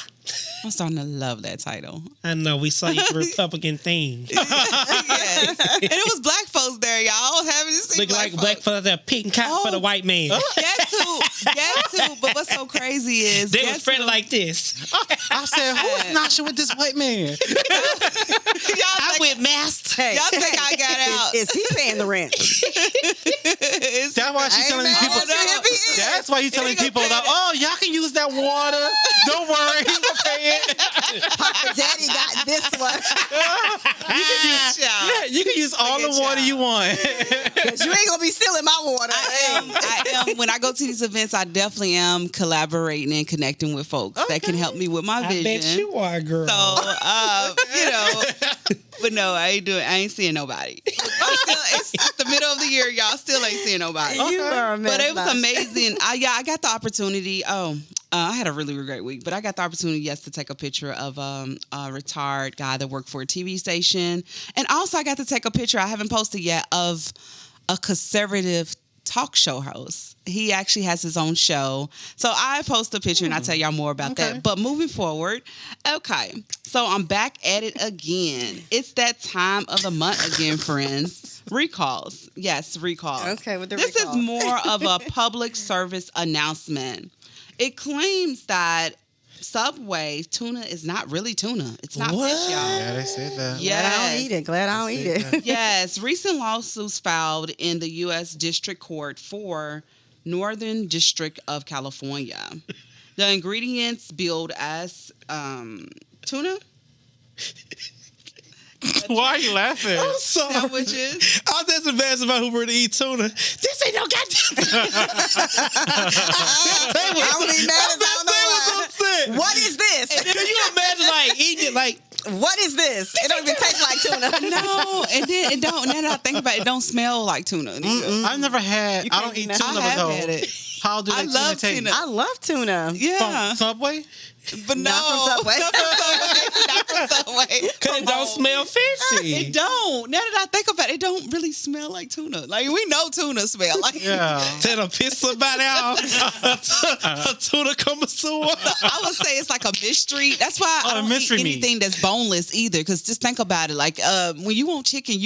I'm starting to love that title. I know we saw your Republican theme. Yes. And it was black folks there, y'all. Haven't you seen Look like black folks that picking cotton for the white man. Get to. But what's so crazy is They was spread like this. I said, "Who is Nasha with this white man?" I went master. Hey, Y'all think I got out? is he paying the rent? That's why she's telling these people. That's why you're telling people that, oh, y'all can use that water. Don't worry, he's gonna pay it. Papa Daddy got this one. You can use all the water you want. 'Cause you ain't gonna be stealing my water. I am. When I go to these events, I definitely am collaborating and connecting with folks that can help me with my vision. I bet you are, girl. So, but no, I ain't seeing nobody. It's the middle of the year, y'all. Still ain't seeing nobody. You are a mess, But it was Bob. amazing. I got the opportunity. I had a really, really great week, but I got the opportunity, to take a picture of a retired guy that worked for a TV station. And also I got to take a picture, I haven't posted yet, of a conservative talk show host. He actually has his own show. So I post a picture and I'll tell y'all more about that. But moving forward, okay. So I'm back at it again. It's that time of the month again, friends. Recalls. Yes, recalls. Okay, with the This recalls. is more of a public service announcement. It claims that Subway tuna is not really tuna. It's not fish, y'all. Yeah, they said that. Glad I don't eat it. Glad I don't eat it. Yes, recent lawsuits filed in the U.S. District Court for Northern District of California. The ingredients billed as tuna Why are you laughing? I'm sorry. sandwiches. I'm just embarrassed about who were to eat tuna. This ain't no goddamn. I would be mad as I don't know why. upset. What is this? Can you imagine like eating it like? What is this? It don't even taste like tuna. No, and then it don't. Now that I think about it, it don't smell like tuna. I've never had. I don't eat eat tuna. that. I have so had it. How do they I tuna love taste? tuna. I love tuna. Yeah, From Subway? but no, Not from Subway. Not from Subway. Not from Subway. Cause it don't smell fishy. It don't. Now that I think about it, it don't really smell like tuna. Like we know tuna smell like. Yeah. Tell them piss somebody out. A tuna connoisseur. I would say it's like a mystery. That's why I don't mystery eat meat. anything that's boneless either. Because just think about it. Like when you want chicken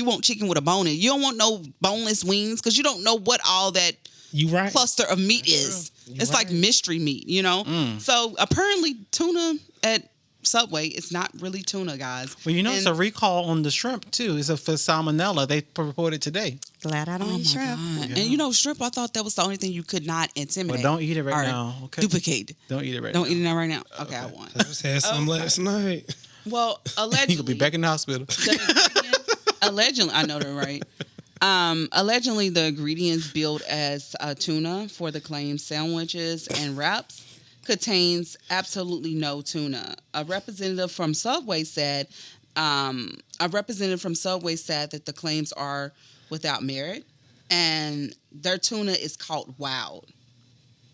with a bone in it. You don't want no boneless wings because you don't know what all that You right. cluster of meat is. It's like mystery meat, you know? So apparently tuna at Subway, it's not really tuna, guys. Well, you know, it's And- a recall on the shrimp, too. It's for salmonella. They reported today. Glad I don't Oh eat my shrimp. God. And you know, shrimp, I thought that was the only thing you could not intimidate. Well, don't eat it right or now, okay? Duplicate. Don't eat it right Don't now. eat it right now. Okay, I won't. I just had some last night. Well, allegedly. You're going to be back in the hospital. Allegedly, I know that right. Allegedly, the ingredients billed as tuna for the claimed sandwiches and wraps contains absolutely no tuna. A representative from Subway said that the claims are without merit, and their tuna is caught wild.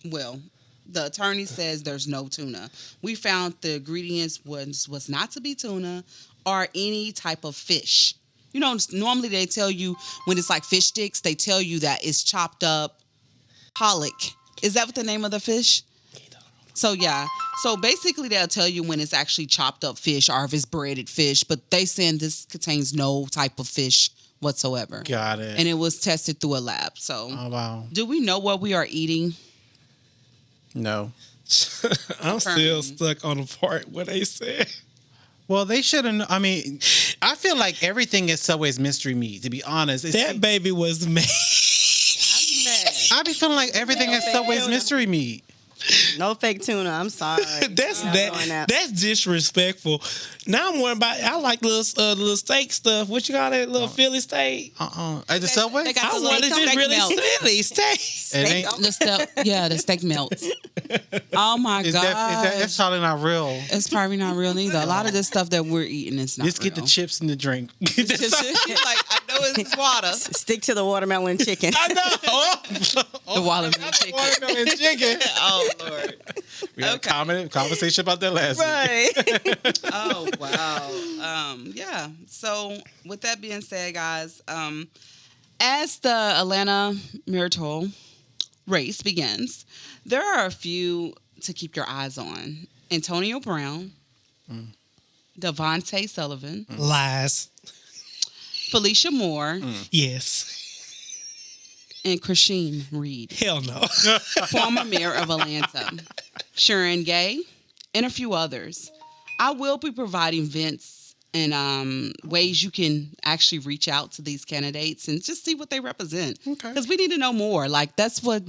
Well, the attorney says there's no tuna. We found the ingredients was not to be tuna or any type of fish. You know, normally they tell you when it's like fish sticks, they tell you that it's chopped up pollock. Is that what the name of the fish? So, yeah. So, basically, they'll tell you when it's actually chopped up fish or if it's breaded fish. But they saying this contains no type of fish whatsoever. Got it. And it was tested through a lab. So, Oh, wow. do we know what we are eating? No. I'm still stuck on the part where they said. Well, they shouldn't. I mean, I feel like everything at Subway's mystery meat, to be honest. That baby was made. I be feeling like everything at Subway's mystery meat. No fake tuna. I'm sorry. That's I'm not doing that. That's disrespectful. Now I'm worried about. I like little steak stuff. What you call that little Philly steak? At the Subway? They got I the wonder if steak it's really melt. Philly steak. It ain't. The steak melts. Oh my Is god! that's probably not real. It's probably not real either. A lot of this stuff that we're eating is not Just get the real. chips and the drink. She's like, I know it's water. Stick to the watermelon chicken. I know. The watermelon chicken. Watermelon chicken. Oh Lord. We had a conversation about that last week. Right. Oh wow. Yeah. So with that being said, guys, as the Atlanta Miracle race begins, there are a few to keep your eyes on. Antonio Brown, Devontae Sullivan, Lies. Felicia Moore, Yes. and Christine Reed, Hell no. former mayor of Atlanta, Sharon Gay, and a few others. I will be providing and ways you can actually reach out to these candidates and just see what they represent. Okay. Because we need to know more. Like, that's what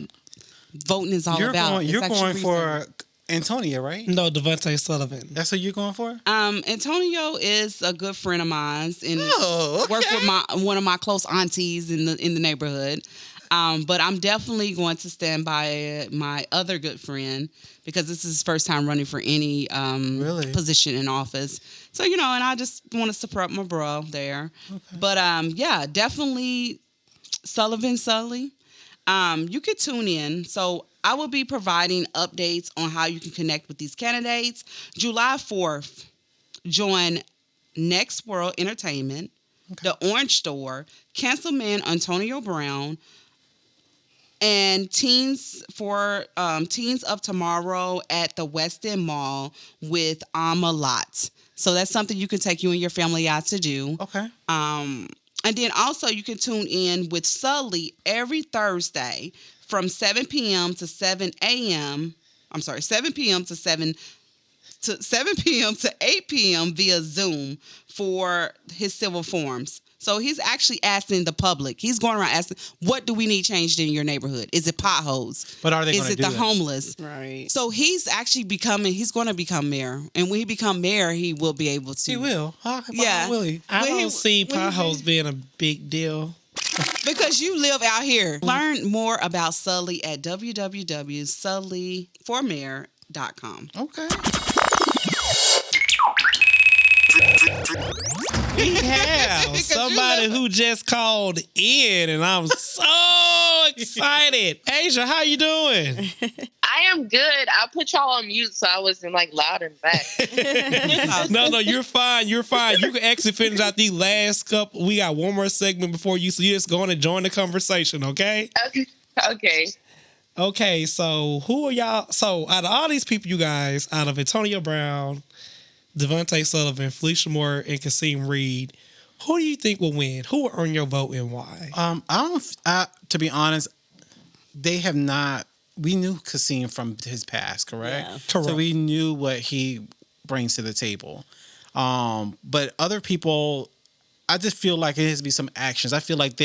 voting is all about. You're It's going actually for Antonia, right? No, Devontae Sullivan. That's who you're going for? Antonio is a good friend of mine and Oh, okay. work with one of my close aunties in the neighborhood. But I'm definitely going to stand by my other good friend because this is his first time running for any position in office. So, and I just want to support my bro there. Okay. But yeah, definitely Sully. You could tune in. So I will be providing updates on how you can connect with these candidates. July 4th, join Next World Entertainment, The Orange Store, Councilman Antonio Brown, and Teens of Tomorrow at the West End Mall with Lot. So that's something you can take you and your family out to do. Okay. And then also you can tune in with Sully every Thursday from 7 p.m. to 7 a.m. I'm sorry, 7 p.m. to 7 p.m. to 8 p.m. via Zoom for his civil forms. So he's actually asking the public. He's going around asking, what do we need changed in your neighborhood? Is it potholes? But are they going Is to it do the that? homeless? Right. So he's actually he's going to become mayor. And when he become mayor, he will be able to. He will. Yeah. Will he? I When don't he- see when he- potholes being a big deal. Because you live out here. Learn more about Sully at www.sullyformayor.com. Okay. We have somebody who just called in, and I'm so excited. Asia, how you doing? I am good. I put y'all on mute so I wasn't like loud in the back. No, you're fine. You're fine. You can actually finish out these last couple. We got one more segment before you, so you just go on and join the conversation, okay? Okay. Okay, so who are y'all? So out of all these people, you guys, out of Antonio Brown, Devontae Sullivan, Felicia Moore, and Kasim Reed, who do you think will win? Who will earn your vote and why? To be honest, they have not. We knew Kasim from his past, correct? Yeah. Correct. So we knew what he brings to the table. But other people, I just feel like it has to be some actions. I feel like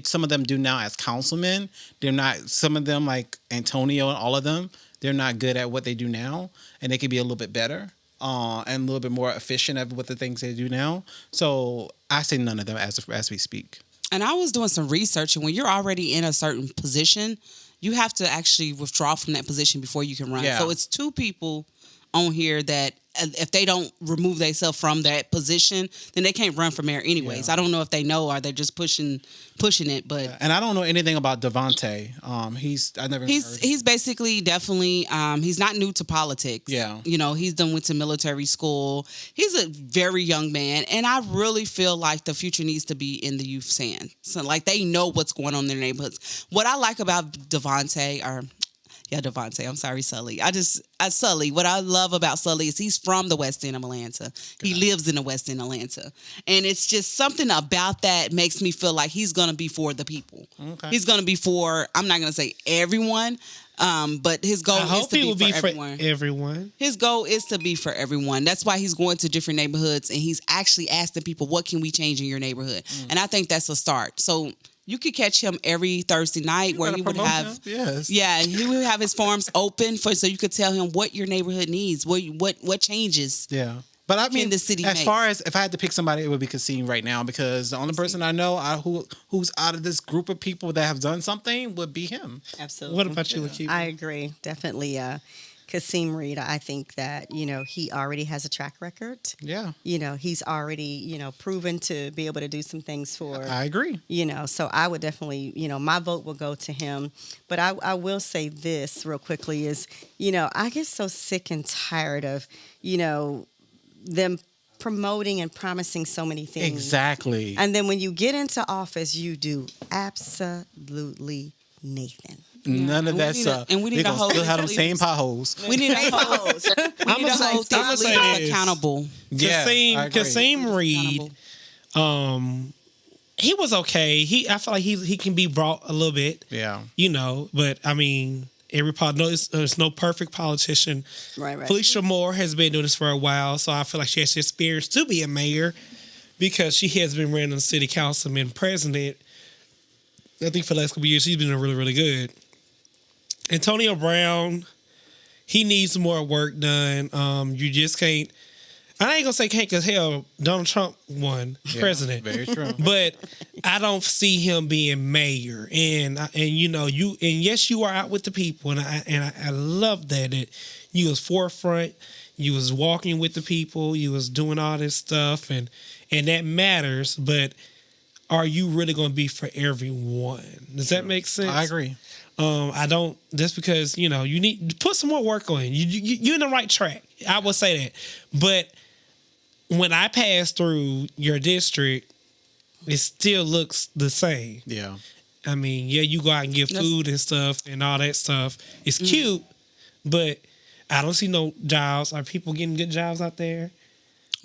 some of them do now as councilmen, they're not. Some of them, like Antonio and all of them, they're not good at what they do now, and they could be a little bit better. And a little bit more efficient at what the things they do now. So I say none of them as we speak. And I was doing some research, and when you're already in a certain position, you have to actually withdraw from that position before you can run. Yeah. So it's two people on here that if they don't remove themselves from that position, then they can't run for mayor anyways. Yeah. I don't know if they know or they're just pushing it, but And I don't know anything about Devontae. I never heard. he's basically definitely he's not new to politics. Yeah. He's went to military school. He's a very young man, and I really feel like the future needs to be in the youth's hand. So like they know what's going on in their neighborhoods. What I like about Devontae I'm sorry, Sully. Sully, what I love about Sully is he's from the West End of Atlanta. He lives in the West End of Atlanta. And it's just something about that makes me feel like he's going to be for the people. Okay. He's going to be for, I'm not going to say everyone, but his goal is to be for everyone. His goal is to be for everyone. That's why he's going to different neighborhoods and he's actually asking people, what can we change in your neighborhood? And I think that's a start. So you could catch him every Thursday night where he would have, and he would have his forums open so you could tell him what your neighborhood needs, what changes. Yeah, but I mean, the city as make. far as if I had to pick somebody, it would be Kasim right now because the only person I know who's out of this group of people that have done something would be him. Absolutely. What about you, Lakeith? I agree. Definitely. Kasim Reed, I think that, he already has a track record. Yeah. He's already, proven to be able to do some things for. I agree. So I would definitely, my vote will go to him. But I will say this real quickly is, I get so sick and tired of, them promoting and promising so many things. Exactly. And then when you get into office, you do absolutely nothing. None of that stuff. And we need They're to gonna hold still have them same potholes. We need to hold these leaders accountable. Kasim Reed, he was okay. I feel like he can be brought a little bit. Yeah. But I mean, there's no perfect politician. Right. Felicia Moore has been doing this for a while, so I feel like she has the experience to be a mayor because she has been running the city councilman president. I think for the last couple of years, she's been doing really, really good. Antonio Brown, he needs more work done. You just can't. I ain't gonna say can't because hell, Donald Trump won president. Very true. But I don't see him being mayor, and yes, you are out with the people, and I love that you was forefront, you was walking with the people, you was doing all this stuff, and that matters. But are you really going to be for everyone? Does that make sense? I agree. I don't. Just because you need to put some more work on. You're in the right track. I will say that, but when I pass through your district, it still looks the same. Yeah. I mean, you go out and get food and stuff and all that stuff. It's cute, but I don't see no jobs. Are people getting good jobs out there?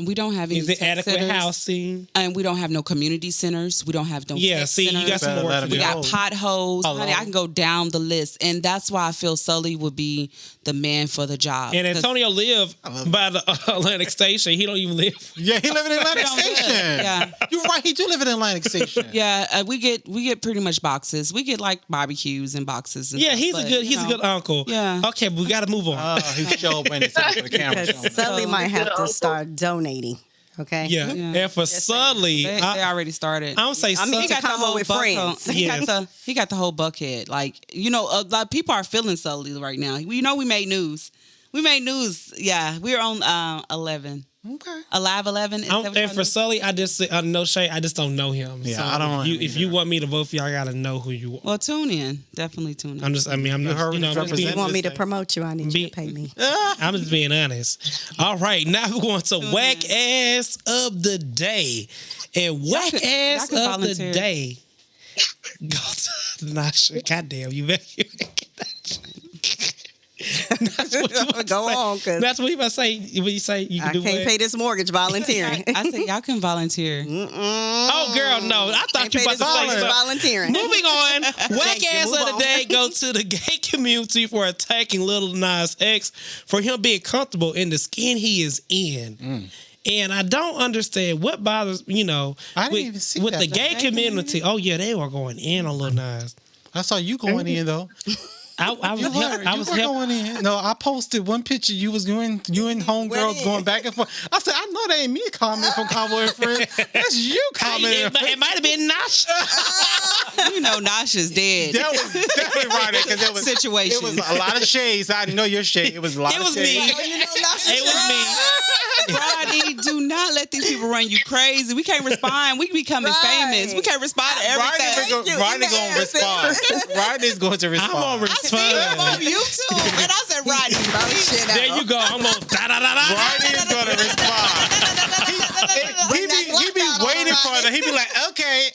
We don't have any. Is it tech adequate centers, housing? and we don't have no community centers. We don't have no. Yeah, tech see, centers. you got some more work to do. We got potholes, honey. I can go down the list, and that's why I feel Sully would be the man for the job. And Antonio live by the Atlantic Station. He don't even live. Yeah, he live in Atlantic Station. Yeah, You're right. He do live in Atlantic Station. yeah. We get pretty much boxes. We get like barbecues and boxes. And stuff, He's a good uncle. Yeah. Okay, but we got to move on. Oh, he showed when it's for the camera. Because Sully might have to start donating. Okay. Yeah. And for Sully, They already started. I don't say I mean, Sully. he got the whole with Friendz. He got the whole buckhead. Like like people are feeling Sully right now. We made news. Yeah, we're on 11. Okay. Alive 11. And for Sully, I just no shade. I just don't know him. Yeah, so I don't know him if you want me to vote for you, I gotta know who you are. Well, tune in. Definitely tune in. I'm not. I'm just being, You want me to promote you? I need you to pay me. I'm just being honest. All right, now we're going to whack ass of the day, and whack ass can of volunteer. the day. Go to Nasha. Goddamn, you better. Go on, because That's what you about to say. When you say you can I do can't what? pay this mortgage volunteering. I said y'all can volunteer. Oh, girl, no. I thought Can't you pay about this to say mortgage something. volunteering. Moving on, whack you. ass Move of the on. day go to the gay community for attacking Lil Nas X for him being comfortable in the skin he is in. And I don't understand what bothers, I didn't with, even see with that. the The gay gay community. Oh, yeah, they were going in on Lil Nas. I saw you going in though. I was going in. No, I posted one picture. You and homegirls going back and forth. I said, I know that ain't me commenting from ConVo and Friendz. That's you commenting. It might have been Nasha. Nash is dead. That was definitely right because it was Situation. It was a lot of shades. I know your shade. It was a lot It of was me. shades. It was me. Rodney, do not let these people run you crazy. We can't respond. We becoming famous. We can't respond to everything. Rodney's going to respond. Rodney's going to I'm respond. gonna I see him on respond. YouTube, and I said, Rodney, There you go. I'm gonna Rodney is going to respond. He be waiting for it. He be like, okay.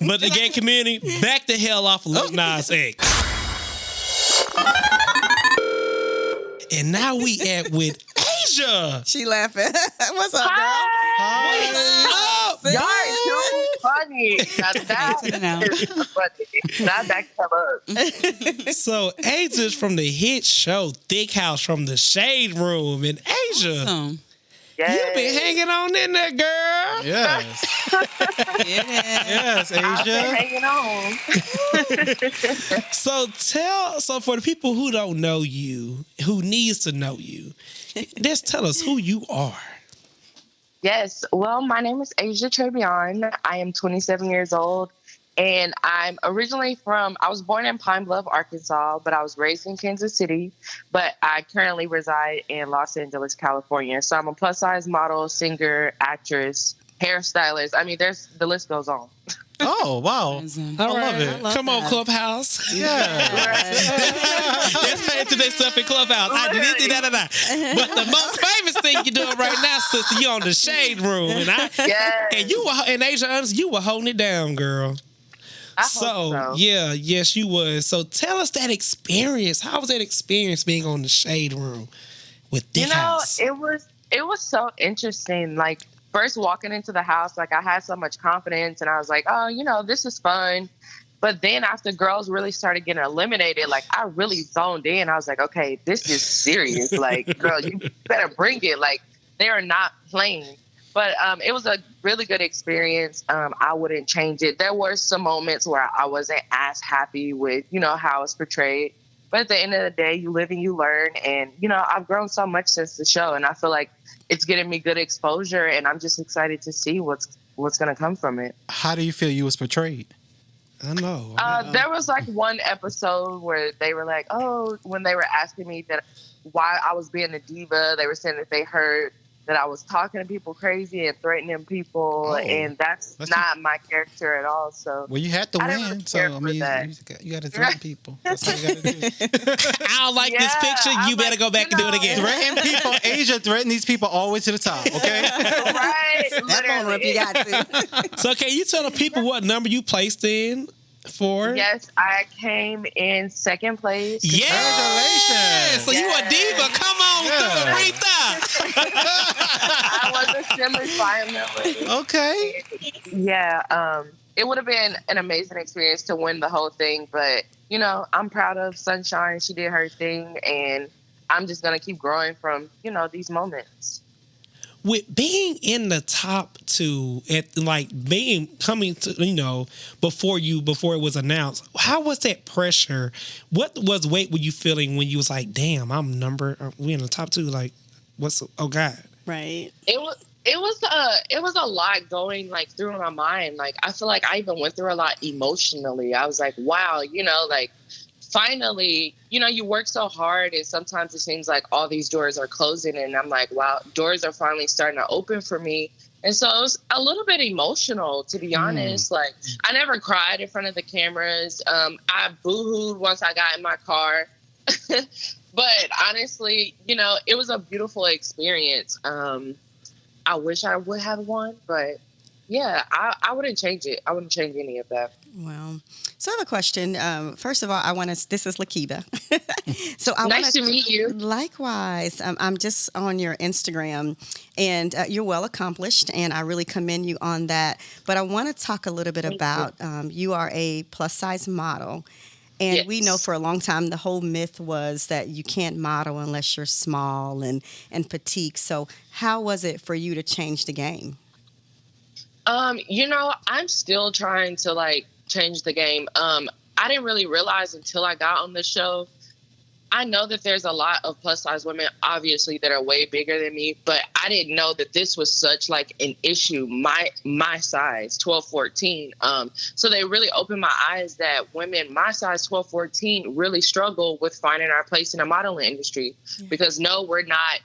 But the gay community, back the hell off of Lil Nas X. And now we at with Asia. She laughing. What's up, girl? Hi. What's up? Y'all are too funny. Now that is funny. Now that come up. So Asia's from the hit show Thick House from the Shade Room in Asia. awesome. You been hanging on in there, girl. Yes. Yeah. Yes, I've been Asia. hanging on. So for the people who don't know you, who needs to know you, just tell us who you are. Yes. Well, my name is Asia Trebian. I am 27 years old. And I'm originally I was born in Pine Bluff, Arkansas, but I was raised in Kansas City. But I currently reside in Los Angeles, California. So I'm a plus size model, singer, actress, hairstylist. I mean, the list goes on. Oh, wow. Amazing. All love right. it. Come on, Clubhouse. Yeah. Let's pay into this stuff in Clubhouse. I did this, da. But the most famous thing you're doing right now, sister, you on the Shade Room. And you were, in Asia, honest, you were holding it down, girl. I hope so. Yeah, yes, you was. So tell us that experience. How was that experience being on the Shade Room with Thick House? It was so interesting. Like, first walking into the house, like I had so much confidence and I was like, oh, this is fun. But then after girls really started getting eliminated, like I really zoned in. I was like, okay, this is serious. Like, girl, you better bring it. Like, they are not playing. But it was a really good experience. I wouldn't change it. There were some moments where I wasn't as happy with, how it's portrayed. But at the end of the day, you live and you learn. And, I've grown so much since the show. And I feel like it's getting me good exposure. And I'm just excited to see what's going to come from it. How do you feel you was portrayed? I know. There was like one episode where they were like, when they were asking me that why I was being a diva, they were saying that they heard that I was talking to people crazy and threatening people, and that's not my character at all. So well, you had to win. Really so I mean, you got to threaten people. That's all you got to do. I don't like this picture. You better go back and do it again. Threaten people, Asia. Threaten these people all the way to the top. Okay. Right. Step on them if you got to. So can you tell the people what number you placed in for? Yes, I came in second place. Yes! So you a diva. Come on through, Rita. I was a semi-finalist. Okay. Yeah, it would have been an amazing experience to win the whole thing, but, I'm proud of Sunshine. She did her thing, and I'm just going to keep growing from, these moments. With being in the top two, coming to, before it was announced, how was that pressure? What were you feeling when you was like, damn, we in the top two, like, oh God. Right. It was a lot going like through my mind. Like, I feel like I even went through a lot emotionally. I was like, wow, finally, you work so hard and sometimes it seems like all these doors are closing and I'm like, wow, doors are finally starting to open for me. And so it was a little bit emotional, to be honest. Like, I never cried in front of the cameras. I boo-hooed once I got in my car. But honestly, it was a beautiful experience. I wish I would have won, but yeah, I wouldn't change it. I wouldn't change any of that. Well, so I have a question. First of all, this is Lakiba. So nice to meet you. Likewise. I'm just on your Instagram, and you're well accomplished, and I really commend you on that. But I want to talk a little bit about you are a plus size model. And yes. We know for a long time the whole myth was that you can't model unless you're small and petite. So how was it for you to change the game? I'm still trying to change the game. I didn't really realize until I got on the show. I know that there's a lot of plus size women, obviously, that are way bigger than me, but I didn't know that this was such an issue. My size, 12, 14. So they really opened my eyes that women my size, 12, 14, really struggle with finding our place in the modeling industry because no, we're not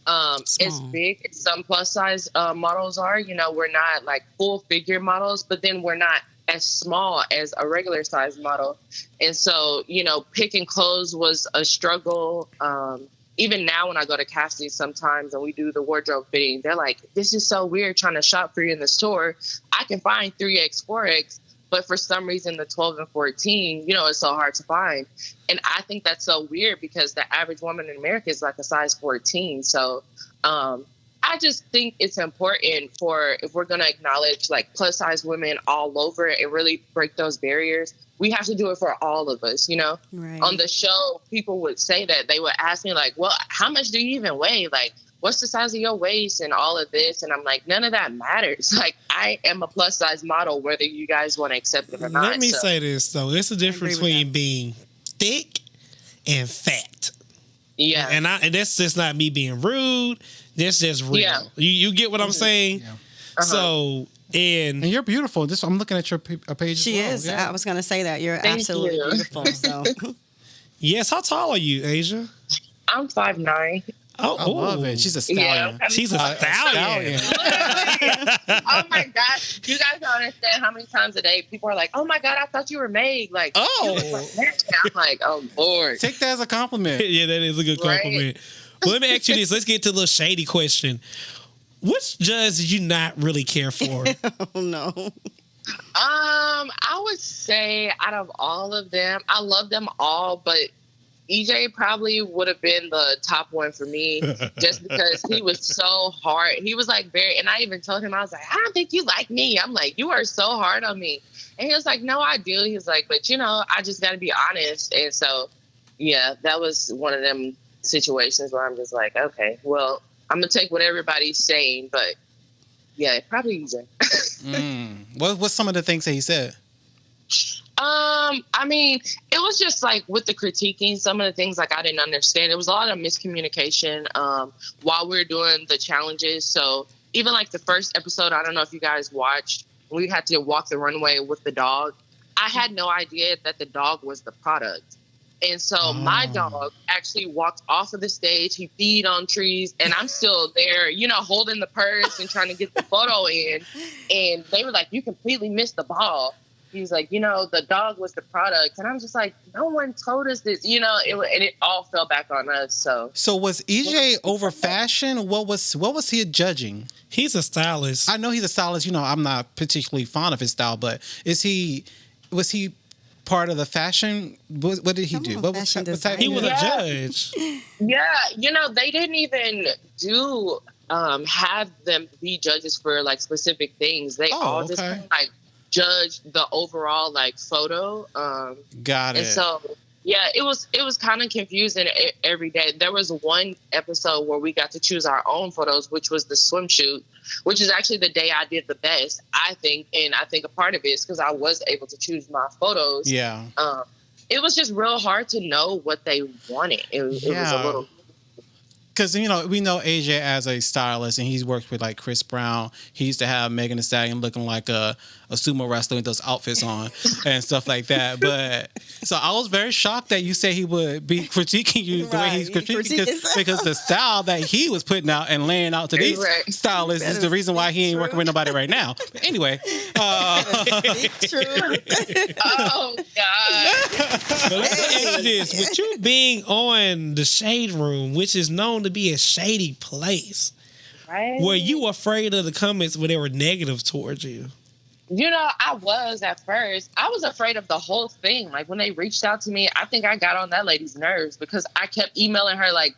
as big as some plus size models are. We're not full figure models, but then we're not as small as a regular size model. And so, picking clothes was a struggle. Even now when I go to castings sometimes and we do the wardrobe fitting, they're like, this is so weird trying to shop for you in the store. I can find 3X, 4X, but for some reason the 12 and 14, it's so hard to find. And I think that's so weird because the average woman in America is a size 14. So, I just think it's important if we're going to acknowledge plus size women all over and really break those barriers, we have to do it for all of us, Right. On the show, people would say that they would ask me well, how much do you even weigh? What's the size of your waist and all of this? And I'm like, none of that matters. I am a plus size model, whether you guys want to accept it or not. Let me say this though. It's a difference between being thick and fat. Yeah. And that's just not me being rude. That's just real. Yeah. You get what I'm saying? Yeah. Uh-huh. So, and you're beautiful. I'm looking at your page. She as well. is. Yeah. I was going to say that. You're Thank absolutely you. beautiful. So. yes, how tall are you, Asia? I'm 5'9". Oh, I love it. She's a stallion. Yeah. She's a stallion. Oh my God. You guys don't understand how many times a day people are like, oh my God, I thought you were made. Oh. I'm like, oh Lord. Take that as a compliment. Yeah, that is a good compliment. Well, let me ask you this. Let's get to a little shady question. Which judge did you not really care for? Oh, no. I would say out of all of them, I love them all, but EJ probably would have been the top one for me just because he was so hard. He was like and I even told him, I was like, I don't think you like me. I'm like, you are so hard on me. And he was like, no, I do. He was like, but I just got to be honest. And so, yeah, that was one of them situations where I'm just like, okay, well, I'm going to take what everybody's saying, but yeah, probably EJ. What's some of the things that he said? I mean, it was just like with the critiquing, some of the things like I didn't understand. It was a lot of miscommunication while we were doing the challenges. So even like the first episode, I don't know if you guys watched, we had to walk the runway with the dog. I had no idea that the dog was the product. And so my dog actually walked off of the stage. He feed on trees, and I'm still there, holding the purse and trying to get the photo in. And they were like, you completely missed the ball. He's like, the dog was the product. And I'm just like, no one told us this, and it all fell back on us. So was EJ over fashion? What was he judging? He's a stylist. I know he's a stylist. I'm not particularly fond of his style, but was he part of the fashion? What did he do? What type? He was a judge. Yeah, they didn't even do have them be judges for like specific things. They all just kind of like judge the overall like photo. Got it. And so it was kind of confusing every day. There was one episode where we got to choose our own photos, which was the swimsuit, which is actually the day I did the best, I think. And I think a part of it is because I was able to choose my photos. Yeah. It was just real hard to know what they wanted. It was a little. Because, we know AJ as a stylist, and he's worked with, like, Chris Brown. He used to have Megan Thee Stallion looking like a sumo wrestler with those outfits on and stuff like that. But so I was very shocked that you say he would be critiquing you the way he's critiquing because the style that he was putting out and laying out to these stylists is the reason why he ain't working with nobody right now. But anyway. True. Oh, God. But let me ask you this. With you being on the Shade Room, which is known to be a shady place, right? Were you afraid of the comments when they were negative towards you? I was at first. I was afraid of the whole thing. Like when they reached out to me, I think I got on that lady's nerves because I kept emailing her like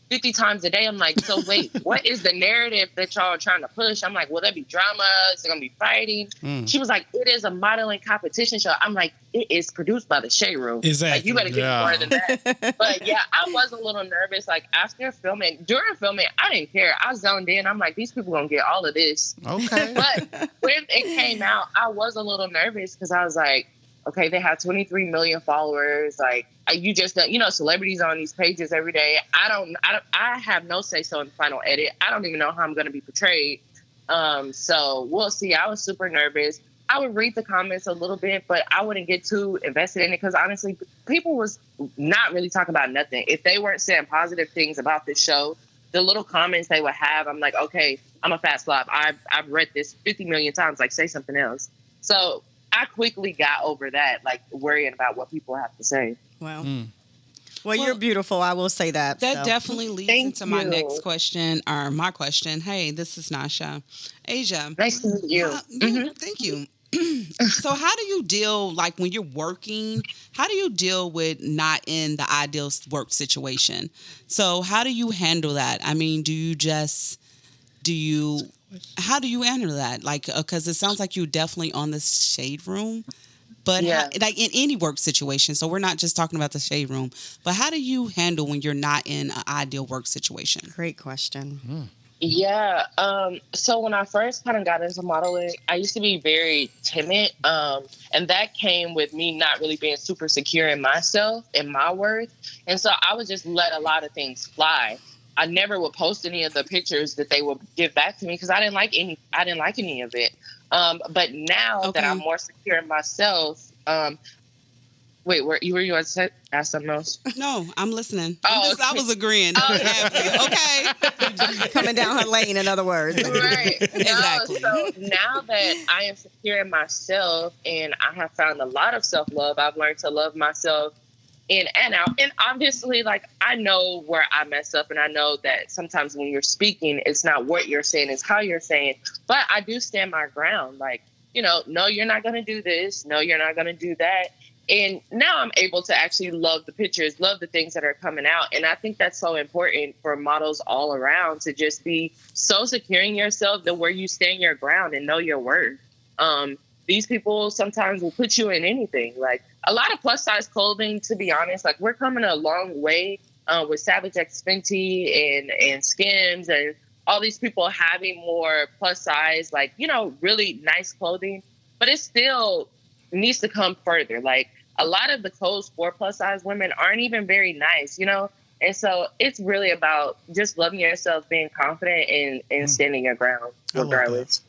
50 times a day. I'm like, so wait, what is the narrative that y'all are trying to push? I'm like, will there be drama? Is there going to be fighting? She was like, it is a modeling competition show. I'm like, it is produced by the Shade Room. Exactly. Like, you better get more than that. But yeah, I was a little nervous. Like during filming, I didn't care. I zoned in. I'm like, these people going to get all of this. Okay. But when it came out, I was a little nervous because I was like, okay, they have 23 million followers. Like, you just, celebrities on these pages every day. I have no say so in the final edit. I don't even know how I'm going to be portrayed. So we'll see. I was super nervous. I would read the comments a little bit, but I wouldn't get too invested in it because honestly, people was not really talking about nothing. If they weren't saying positive things about this show, the little comments they would have, I'm like, okay, I'm a fast flop. I've read this 50 million times. Like, say something else. So I quickly got over that, like worrying about what people have to say. Well, you're beautiful. I will say that. That definitely leads into my next question, or my question. Hey, this is Nasha. Asia. Nice to meet you. Thank you. So how do you deal, like when you're working, how do you deal with not in the ideal work situation? So how do you handle that? I mean, how do you handle that? Like, because it sounds like you're definitely on the Shade Room, but like in any work situation. So we're not just talking about the Shade Room, but how do you handle when you're not in an ideal work situation? Great question. Yeah. So when I first kind of got into modeling, I used to be very timid. And that came with me not really being super secure in myself and my worth. And so I would just let a lot of things fly. I never would post any of the pictures that they would give back to me because I didn't like any of it. But now that I'm more secure in myself, wait, were you going to ask something else? No, I'm listening. I was agreeing. Okay. Coming down her lane, in other words. Right. Exactly. So now that I am secure in myself and I have found a lot of self-love, I've learned to love myself in and out. And obviously, like, I know where I mess up, and I know that sometimes when you're speaking, it's not what you're saying, it's how you're saying. But I do stand my ground. Like, no, you're not going to do this. No, you're not going to do that. And now I'm able to actually love the pictures, love the things that are coming out. And I think that's so important for models all around to just be so secure in yourself that where you stand your ground and know your worth. These people sometimes will put you in anything. Like a lot of plus size clothing, to be honest, like we're coming a long way with Savage X Fenty and Skims and all these people having more plus size, like, you know, really nice clothing. But it still needs to come further. Like a lot of the clothes for plus size women aren't even very nice, you know? And so it's really about just loving yourself, being confident and standing your ground regardless.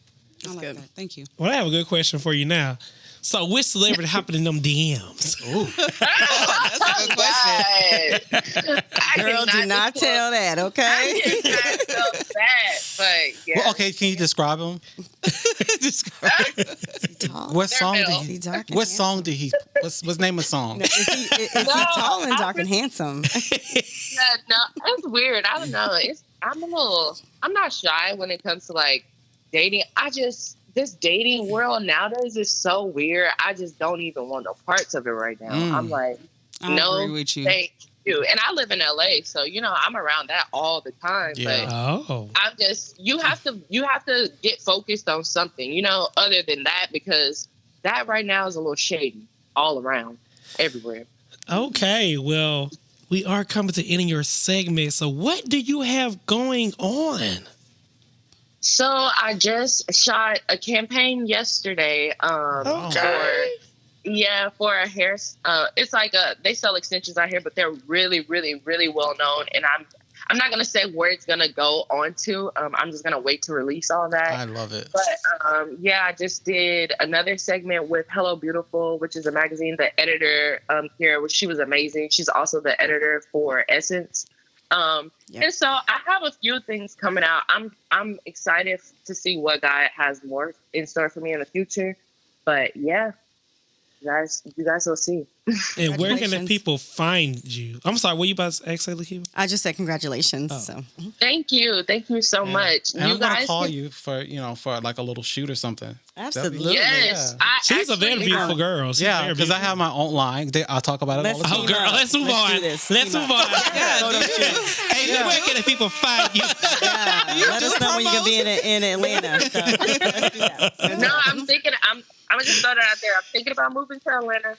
I like that. Thank you. Well, I have a good question for you now. So, which celebrity hopping in them DMs? Ooh. That's a good question. Girl, do not tell that, okay? I did not tell that, but yeah. Well, okay, can you describe him? What song did he? What song did he? What's name of song? No, is he tall and dark and handsome? Yeah, no, it's weird. I don't know. I'm not shy when it comes to like dating. This dating world nowadays is so weird. I just don't even want no parts of it right now. I'm like, no, agree with you. Thank you. And I live in LA, so you know I'm around that all the time. Yeah. But I'm just you have to get focused on something, you know, other than that, because that right now is a little shady all around, everywhere. Okay, well, we are coming to ending your segment. So, what do you have going on? So I just shot a campaign yesterday. For a hair. It's like they sell extensions out here, but they're really, really, really well known. And I'm not gonna say where it's gonna go on to. I'm just gonna wait to release all that. I love it. But I just did another segment with Hello Beautiful, which is a magazine. The editor here, she was amazing. She's also the editor for Essence. And so I have a few things coming out. I'm excited to see what God has more in store for me in the future. But yeah, you guys will see. And where can the people find you? I'm sorry, what you about to say, Lakeith? I just said congratulations. So Thank you so much. And you I'm gonna guys call you for like a little shoot or something. absolutely. Yes, Yeah. She's a very beautiful girl. She's Yeah, very because I beautiful. have my own line. I'll talk about it all the Let's time. Oh, girl, let's move Let's on. do this. Let's move on. Hey, where can the people find you? Let us know when you can be in Atlanta. So, let's do that. No, I'm gonna just throw that out there. I'm thinking about moving to Atlanta.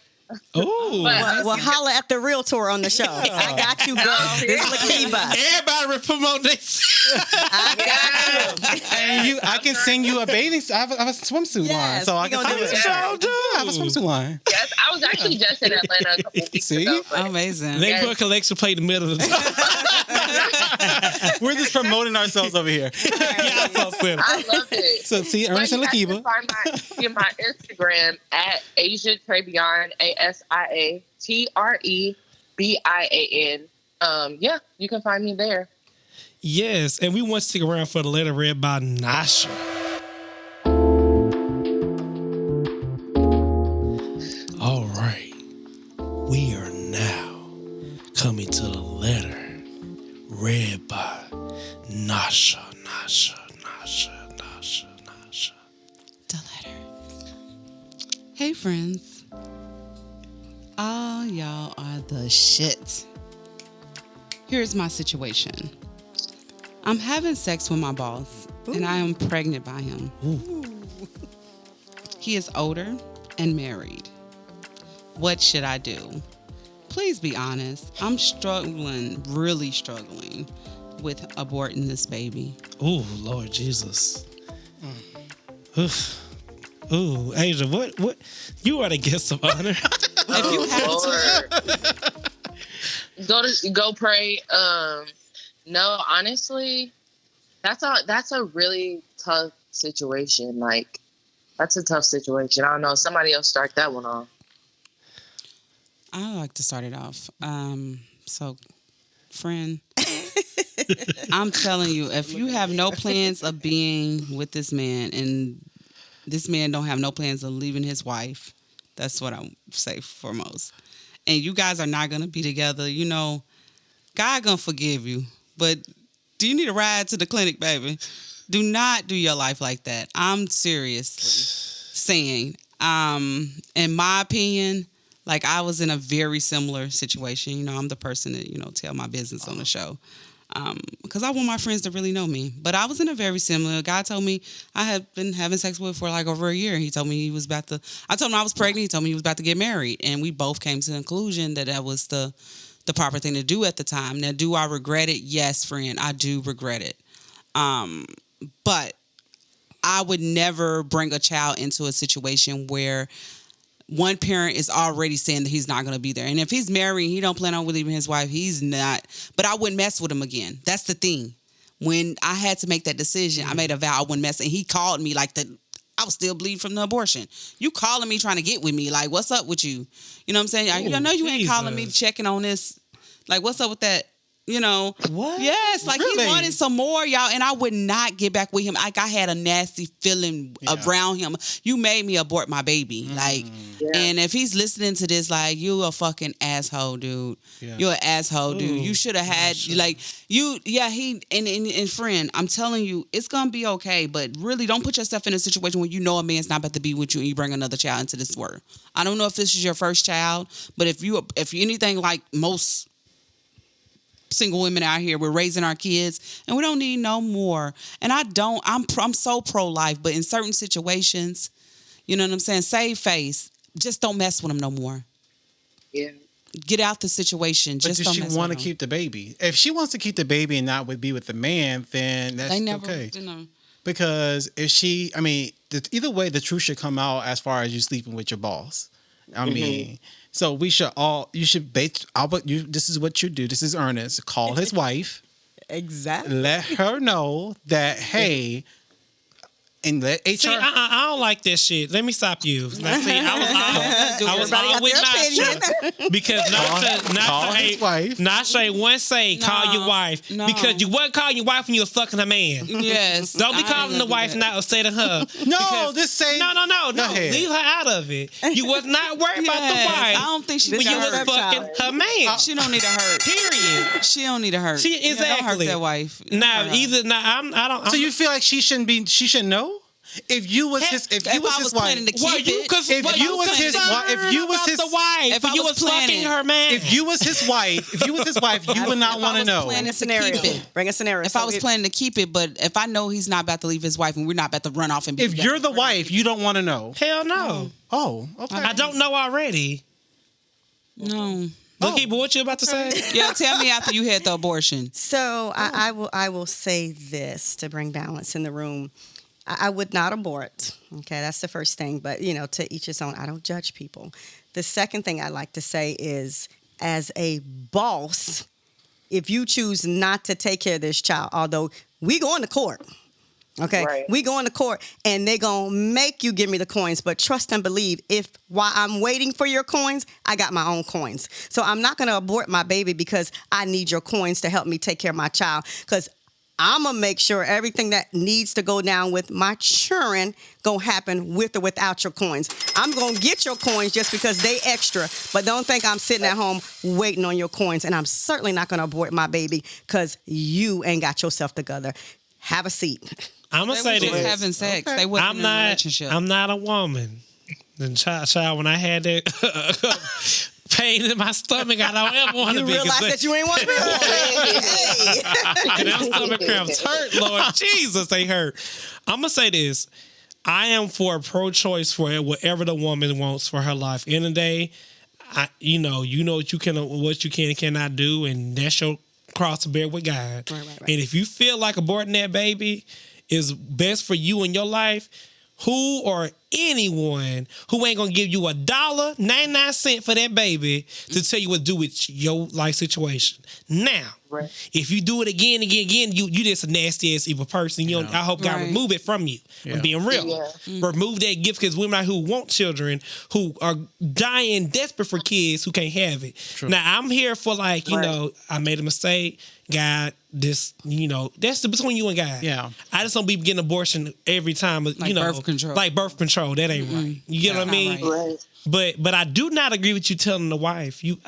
Ooh. Well, holla at the realtor on the show. I got you, girl. This is Lakiba. Everybody promote this. I got you. And I can send you a bathing suit. I have a swimsuit line, Yes, so we I can gonna do it. I have a swimsuit line. Yes, I was actually just in Atlanta a couple weeks See? ago. But Amazing. They put a collection plate in the middle of the We're just promoting ourselves over here. Yeah, I saw Slim. I love it. So see, But Ernest you and guys can Lakiba. find my Instagram at Asia Trebian, ASIA TREBIAN. You can find me there. Yes, and we want to stick around for the letter read by Nasha. All right, we are now coming to the letter read by Nasha. The letter. Hey, friends. All y'all are the shit. Here's my situation. I'm having sex with my boss, and I am pregnant by him. He is older and married. What should I do? Please be honest. I'm really struggling with aborting this baby. Oh, Lord Jesus. Ooh, Asia, what? You are the guest of honor. If you have to, Go pray. No, honestly, that's a really tough situation. Like, that's a tough situation. I don't know. Somebody else start that one off. I like to start it off. So, friend, I'm telling you, if you have no plans of being with this man, and this man don't have no plans of leaving his wife, that's what I say foremost. And you guys are not gonna be together. You know, God gonna forgive you, but do you need a ride to the clinic, baby? Do not do your life like that. I'm seriously saying, in my opinion, Like I was in a very similar situation. You know, I'm the person that, you know, tell my business on the show. Because I want my friends to really know me. But I was in a very similar. God told me I had been having sex with for like over a year. He told me he was about to. I told him I was pregnant. He told me he was about to get married, and we both came to the conclusion that that was the proper thing to do at the time. Now, do I regret it? Yes, friend, I do regret it. But I would never bring a child into a situation where one parent is already saying that he's not going to be there. And if he's married, he don't plan on leaving his wife, he's not. But I wouldn't mess with him again. That's the thing. When I had to make that decision, I made a vow I wouldn't mess. And he called me like I was still bleeding from the abortion. You calling me trying to get with me. Like, what's up with you? You know what I'm saying? I know you ain't calling me checking on this. Like, what's up with that? You know, what? Yes, like Really? he wanted some more, y'all, and I would not get back with him. Like I had a nasty feeling around him. You made me abort my baby, and if he's listening to this, like you a fucking asshole, dude. Yeah. You're an asshole, dude. You should have had and friend. I'm telling you, it's gonna be okay, but really don't put yourself in a situation where you know a man's not about to be with you and you bring another child into this world. I don't know if this is your first child, but if you're anything like most single women out here, we're raising our kids and we don't need no more. And I'm so pro-life, but in certain situations, you know what I'm saying, save face, just don't mess with them no more. Yeah, get out the situation. But just does she want to keep the baby? If she wants to keep the baby and not be with the man, then that's okay. You know. Because if she, I mean, either way, the truth should come out as far as you sleeping with your boss. I mean, so we should this is what you do. This is Ernest. Call his wife. Exactly. Let her know that, hey, and let HR. See, I don't like this shit. Let me stop you. Like, see, I was all with Nasha because Nasha once say call your wife because you wasn't calling your wife when you was fucking her man. Yes. Don't be calling the wife and not upsetting her. No, just say no. Leave her out of it. You was not worried about the wife. I don't think she when you was fucking her man. She don't need a hurt. Period. She don't need a hurt. Exactly. Don't hurt that wife. I don't. So you feel like she should know? If you was his wife, If you was his wife, you would not want to know. Bring a scenario. If I was planning to keep it, but if I know he's not about to leave his wife and we're not about to run off and be if you're the wife, you don't want to know. Hell no. Oh, okay. I don't know already. No. Look, what you about to say? Yeah, tell me after you had the abortion. So I will say this to bring balance in the room. I would not abort. Okay, that's the first thing. But, to each his own. I don't judge people. The second thing I like to say is, as a boss, if you choose not to take care of this child, although we going to court, okay, right. We going to court, and they going to make you give me the coins. But trust and believe, while I'm waiting for your coins, I got my own coins. So I'm not going to abort my baby because I need your coins to help me take care of my child. Because I'm going to make sure everything that needs to go down with my children going to happen with or without your coins. I'm going to get your coins just because they extra, but don't think I'm sitting at home waiting on your coins. And I'm certainly not going to abort my baby because you ain't got yourself together. Have a seat. I'm going to say this. Having sex. Okay. They wasn't in a relationship. I'm not a woman. And child, when I had that pain in my stomach, I don't ever want to be. You realize that you ain't want to be. Hey. Them stomach cramps hurt, Lord Jesus, they hurt. I'm gonna say this: I am for pro-choice for whatever the woman wants for her life. In the day, you know what you can and cannot do, and that's your cross to bear with God. Right. And if you feel like aborting that baby is best for you in your life, who or anyone who ain't gonna give you $1.99 for that baby to tell you what to do with your life situation. Now, if you do it again, you just a nasty ass evil person. I hope God remove it from you. Yeah. I'm being real. Yeah. Remove that gift, because women out who want children, who are dying desperate for kids who can't have it. True. Now I'm here for I made a mistake. God, that's between you and God. Yeah. I just don't be getting abortion every time. Birth control. Like birth control. That ain't right. You get what I mean? Right. But I do not agree with you telling the wife you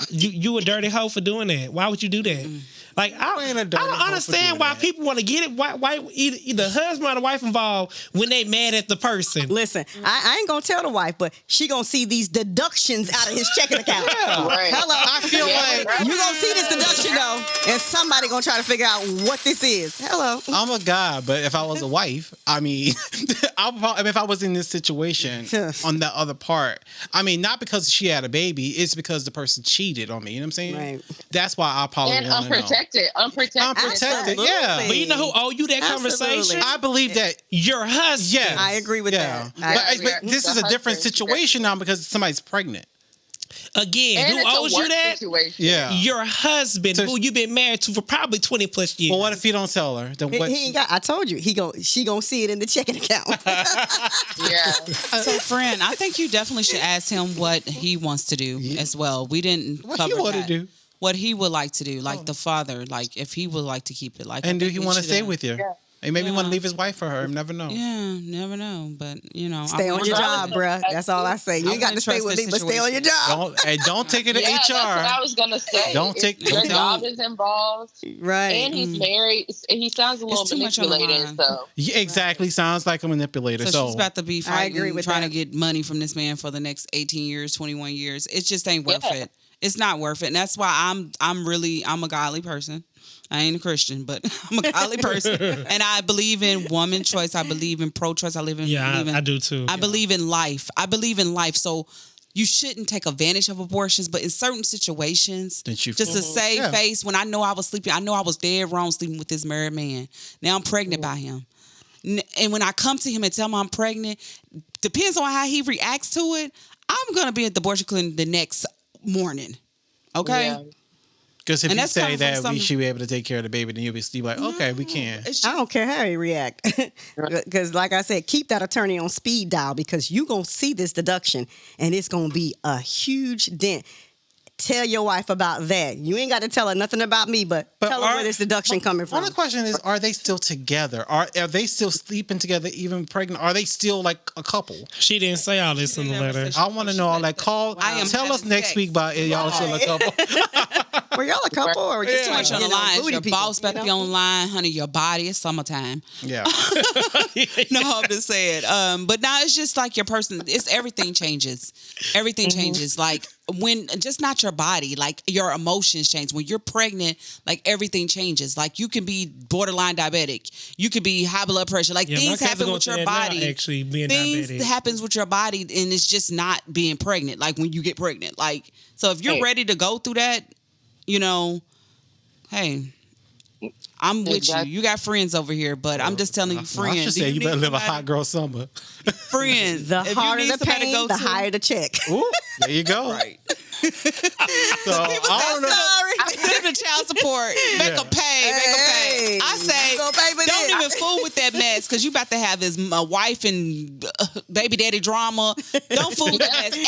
a dirty hoe for doing that. Why would you do that? Like I ain't a don't dirty hoe for understand doing why that. people want to get it. Why either husband or the wife involved when they mad at the person. Listen, I ain't gonna tell the wife, but she gonna see these deductions out of his checking account. Right. Hello. I feel like You gonna see this deduction though, and somebody gonna try to figure out what this is. Hello. I'm a guy, but if I was a wife, I mean, if I was in this situation on the other part, I mean, not because she had a baby, it's because the person cheated on me. You know what I'm saying? Right. That's why I probably And want to know. unprotected. Unprotected, yeah. But you know who owe you that Absolutely. conversation? I believe that. Your husband. Yeah, I agree with that. But this is a different situation now because somebody's pregnant. Again, And who it's a owes you work that? situation. Yeah. Your husband, So- who you've been married to for probably 20 plus years. Well, what if you don't tell her? Then what? He ain't got. I told you. She gonna see it in the checking account. Yeah. So, friend, I think you definitely should ask him what he wants to do as well. We didn't What cover he want to that. do? What he would like to do, like the father, like if he would like to keep it, like. And I do think he we want to should, stay with you? Yeah. And maybe want to Yeah. leave his wife for her. You never know. Yeah, never know, but you know, Stay on your job, bruh. That's all I say. You I ain't got wouldn't to stay trust with this me, but stay on your job. Don't take it to Yeah, that's what I HR. was gonna say. Don't take- If your don't- job is involved, Right. and he's married. He sounds a little too much on the manipulated. line. So Yeah, exactly. Sounds like a manipulator. So So, she's about to be I fighting, agree with trying that. to get money from this man for the next 18 years, 21 years. It just ain't worth Yeah. it. It's not worth it. And that's why I'm a godly person. I ain't a Christian, but I'm a godly person. And I believe in woman choice. I believe in pro-choice. I believe in I do too. I believe in life. I believe in life. So you shouldn't take advantage of abortions, but in certain situations, That you- just to save Yeah. face, when I know I was sleeping, I know I was dead wrong sleeping with this married man. Now I'm pregnant by him. And when I come to him and tell him I'm pregnant, depends on how he reacts to it, I'm going to be at the abortion clinic the next morning. Okay? yeah. because if And you that's say coming from that we something- should be able to take care of the baby, then you'll be like, okay, we can. It's I just, don't care how he react. Because like I said, keep that attorney on speed dial because you going to see this deduction and it's going to be a huge dent. Tell your wife about that. You ain't got to tell her nothing about me, but tell her where this deduction coming from. One of the question is, are they still together? Are they still sleeping together, even pregnant? Are they still like a couple? She didn't say all this in the letter. I want to know all that. Tell having us next sex. week about it. Y'all still a couple. Were y'all a couple or just too much on the line. It's booty your people, boss about to be on the line, honey. Your body is summertime. Yeah. No, I'm just saying. But now it's just like your person. It's everything changes. Everything changes. Like when just not your body, like your emotions change. When you're pregnant, like everything changes. Like you can be borderline diabetic. You could be high blood pressure. Like Yeah, my things cousin happen going with through your that now, body. actually, being things diabetic. happens with your body, and it's just not being pregnant. Like when you get pregnant. Like so, if you're Hey. ready to go through that, you know, hey. I'm with Exactly. you. You got friends over here, but I'm just telling you, friends. I should Do say you need better live a somebody- hot girl summer. friends. The If you harder need the somebody to pain, go the to- higher the check. Ooh, there you go. Right. So I don't know. I send him the child support. Make them pay. Make them pay. Hey, I say, you gonna pay for don't this. even fool with that mess because you about to have his wife and baby daddy drama. Don't fool with that mess.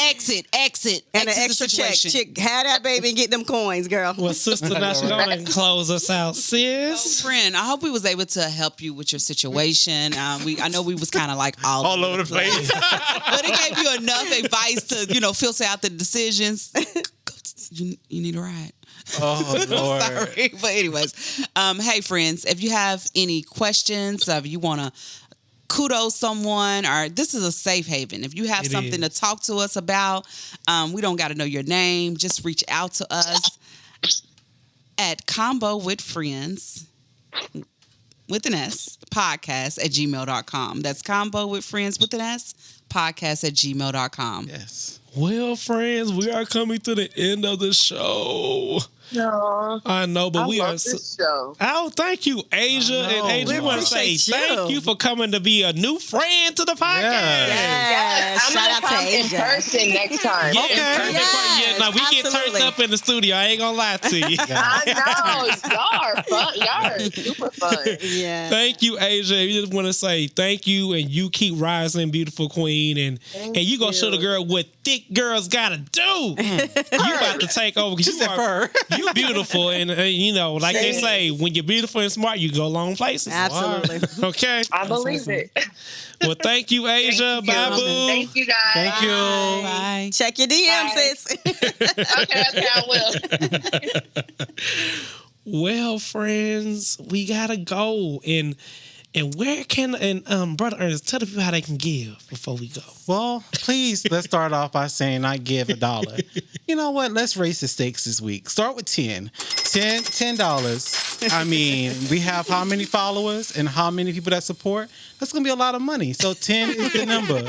Exit. And an Exit the extra check. situation. Chick, have that baby and get them coins, girl. Well, sister, now she's going to close us out, sis. Friend, I hope we was able to help you with your situation. I know we was kind of like all All over the place. but it gave you enough advice to filter out the decisions. You need a ride. Oh Lord. Sorry, but anyways, hey friends, if you have any questions, if you want to kudos someone, or this is a safe haven. If you have It something to is. talk to us about, we don't got to know your name. Just reach out to us at ConVo with Friends with an S podcast@gmail.com. That's ConVo with Friends with an S podcast@gmail.com. Yes. Well, friends, we are coming to the end of the show. No, I know, but I we love are. this show. Oh, thank you, Asia. I know. And Asia, We we want to say appreciate thank you. you for coming to be a new friend to the podcast. Yes. I'm Shout gonna out to come in Asia. person next time. Yeah, Okay. Yes, no, we get absolutely. turned up in the studio. I ain't gonna lie to you. I know y'all are fun. Y'all are super fun. Yeah. Thank you, Asia. We just want to say thank you, and you keep rising, beautiful queen, and you gonna show the girl what thick girls gotta do. You about to take over because you are you beautiful, and like they say, when you're beautiful and smart, you go long places. Absolutely. Okay. I believe it. Well, thank you, Asia. Thank you. Bye, boo. Thank you, guys. Thank you. Bye. Check your DM, Bye. sis. Okay, I will. Well, friends, we gotta go. And where can Brother Ernest, tell the people how they can give before we go. Well, please, let's start off by saying I give $1. You know what? Let's raise the stakes this week. Start with $10. I mean, we have how many followers and how many people that support? That's going to be a lot of money. So 10 is the number.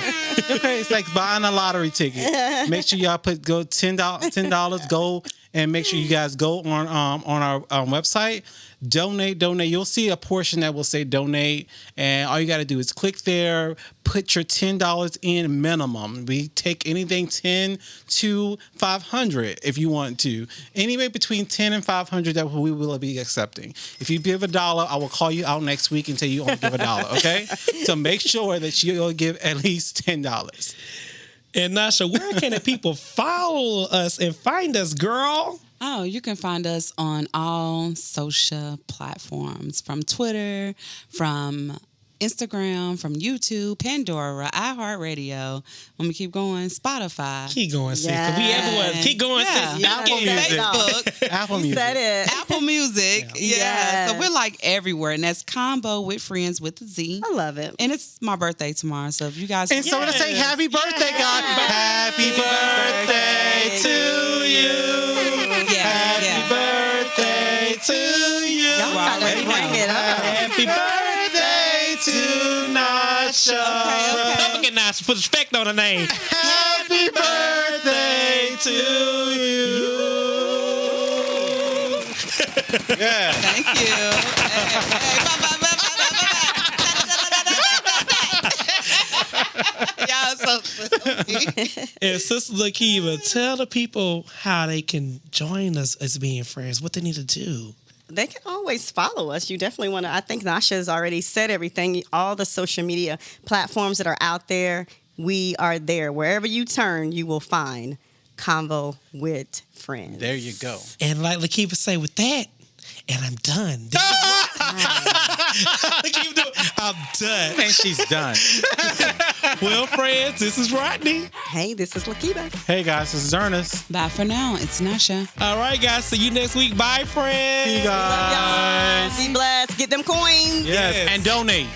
Okay, it's like buying a lottery ticket. Make sure y'all go $10, go and make sure you guys go on our website. Donate. You'll see a portion that will say donate, and all you got to do is click there, put your $10 in minimum. We take anything $10 to $500 if you want to. Anyway, between $10 and $500 that we will be accepting. If you give $1, I will call you out next week and tell you only give $1. Okay, so make sure that you'll give at least $10. And Nasha, where can the people follow us and find us, girl? Oh, you can find us on all social platforms, from Twitter, from Instagram, from YouTube, Pandora, iHeartRadio. When we keep going, Spotify. Keep going, sis. Yes. We everywhere. Keep going, sis. Apple Music. Facebook. Apple Music. Said it. Apple Music. Yeah. Yes. So we're like everywhere. And that's ConVo with Friendz with a Z. I love it. And it's my birthday tomorrow. So if you guys... And so to say happy birthday, God. Happy birthday to you. Happy birthday to you. Y'all gotta bring it up. Happy birthday to Nasha. Okay. Don't forget Nasha. Put respect on her name. Happy birthday to you. Yeah. Thank you. Hey, bye. Y'all so stupid. And Sister Lakiva, tell the people how they can join us as being friends, what they need to do. They can always follow us. You definitely want to. I think Nasha has already said everything. All the social media platforms that are out there, we are there. Wherever you turn, you will find ConVo with Friendz. There you go. And like Lakiva say, with that, and I'm done. Keep doing. I'm done. And she's done. Well, friends, this is Rodney. Hey, this is Lakiva. Hey, guys, this is Ernest. Bye for now. It's Nasha. All right, guys. See you next week. Bye, friends. See you guys. Be blessed. Get them coins. Yes. And donate.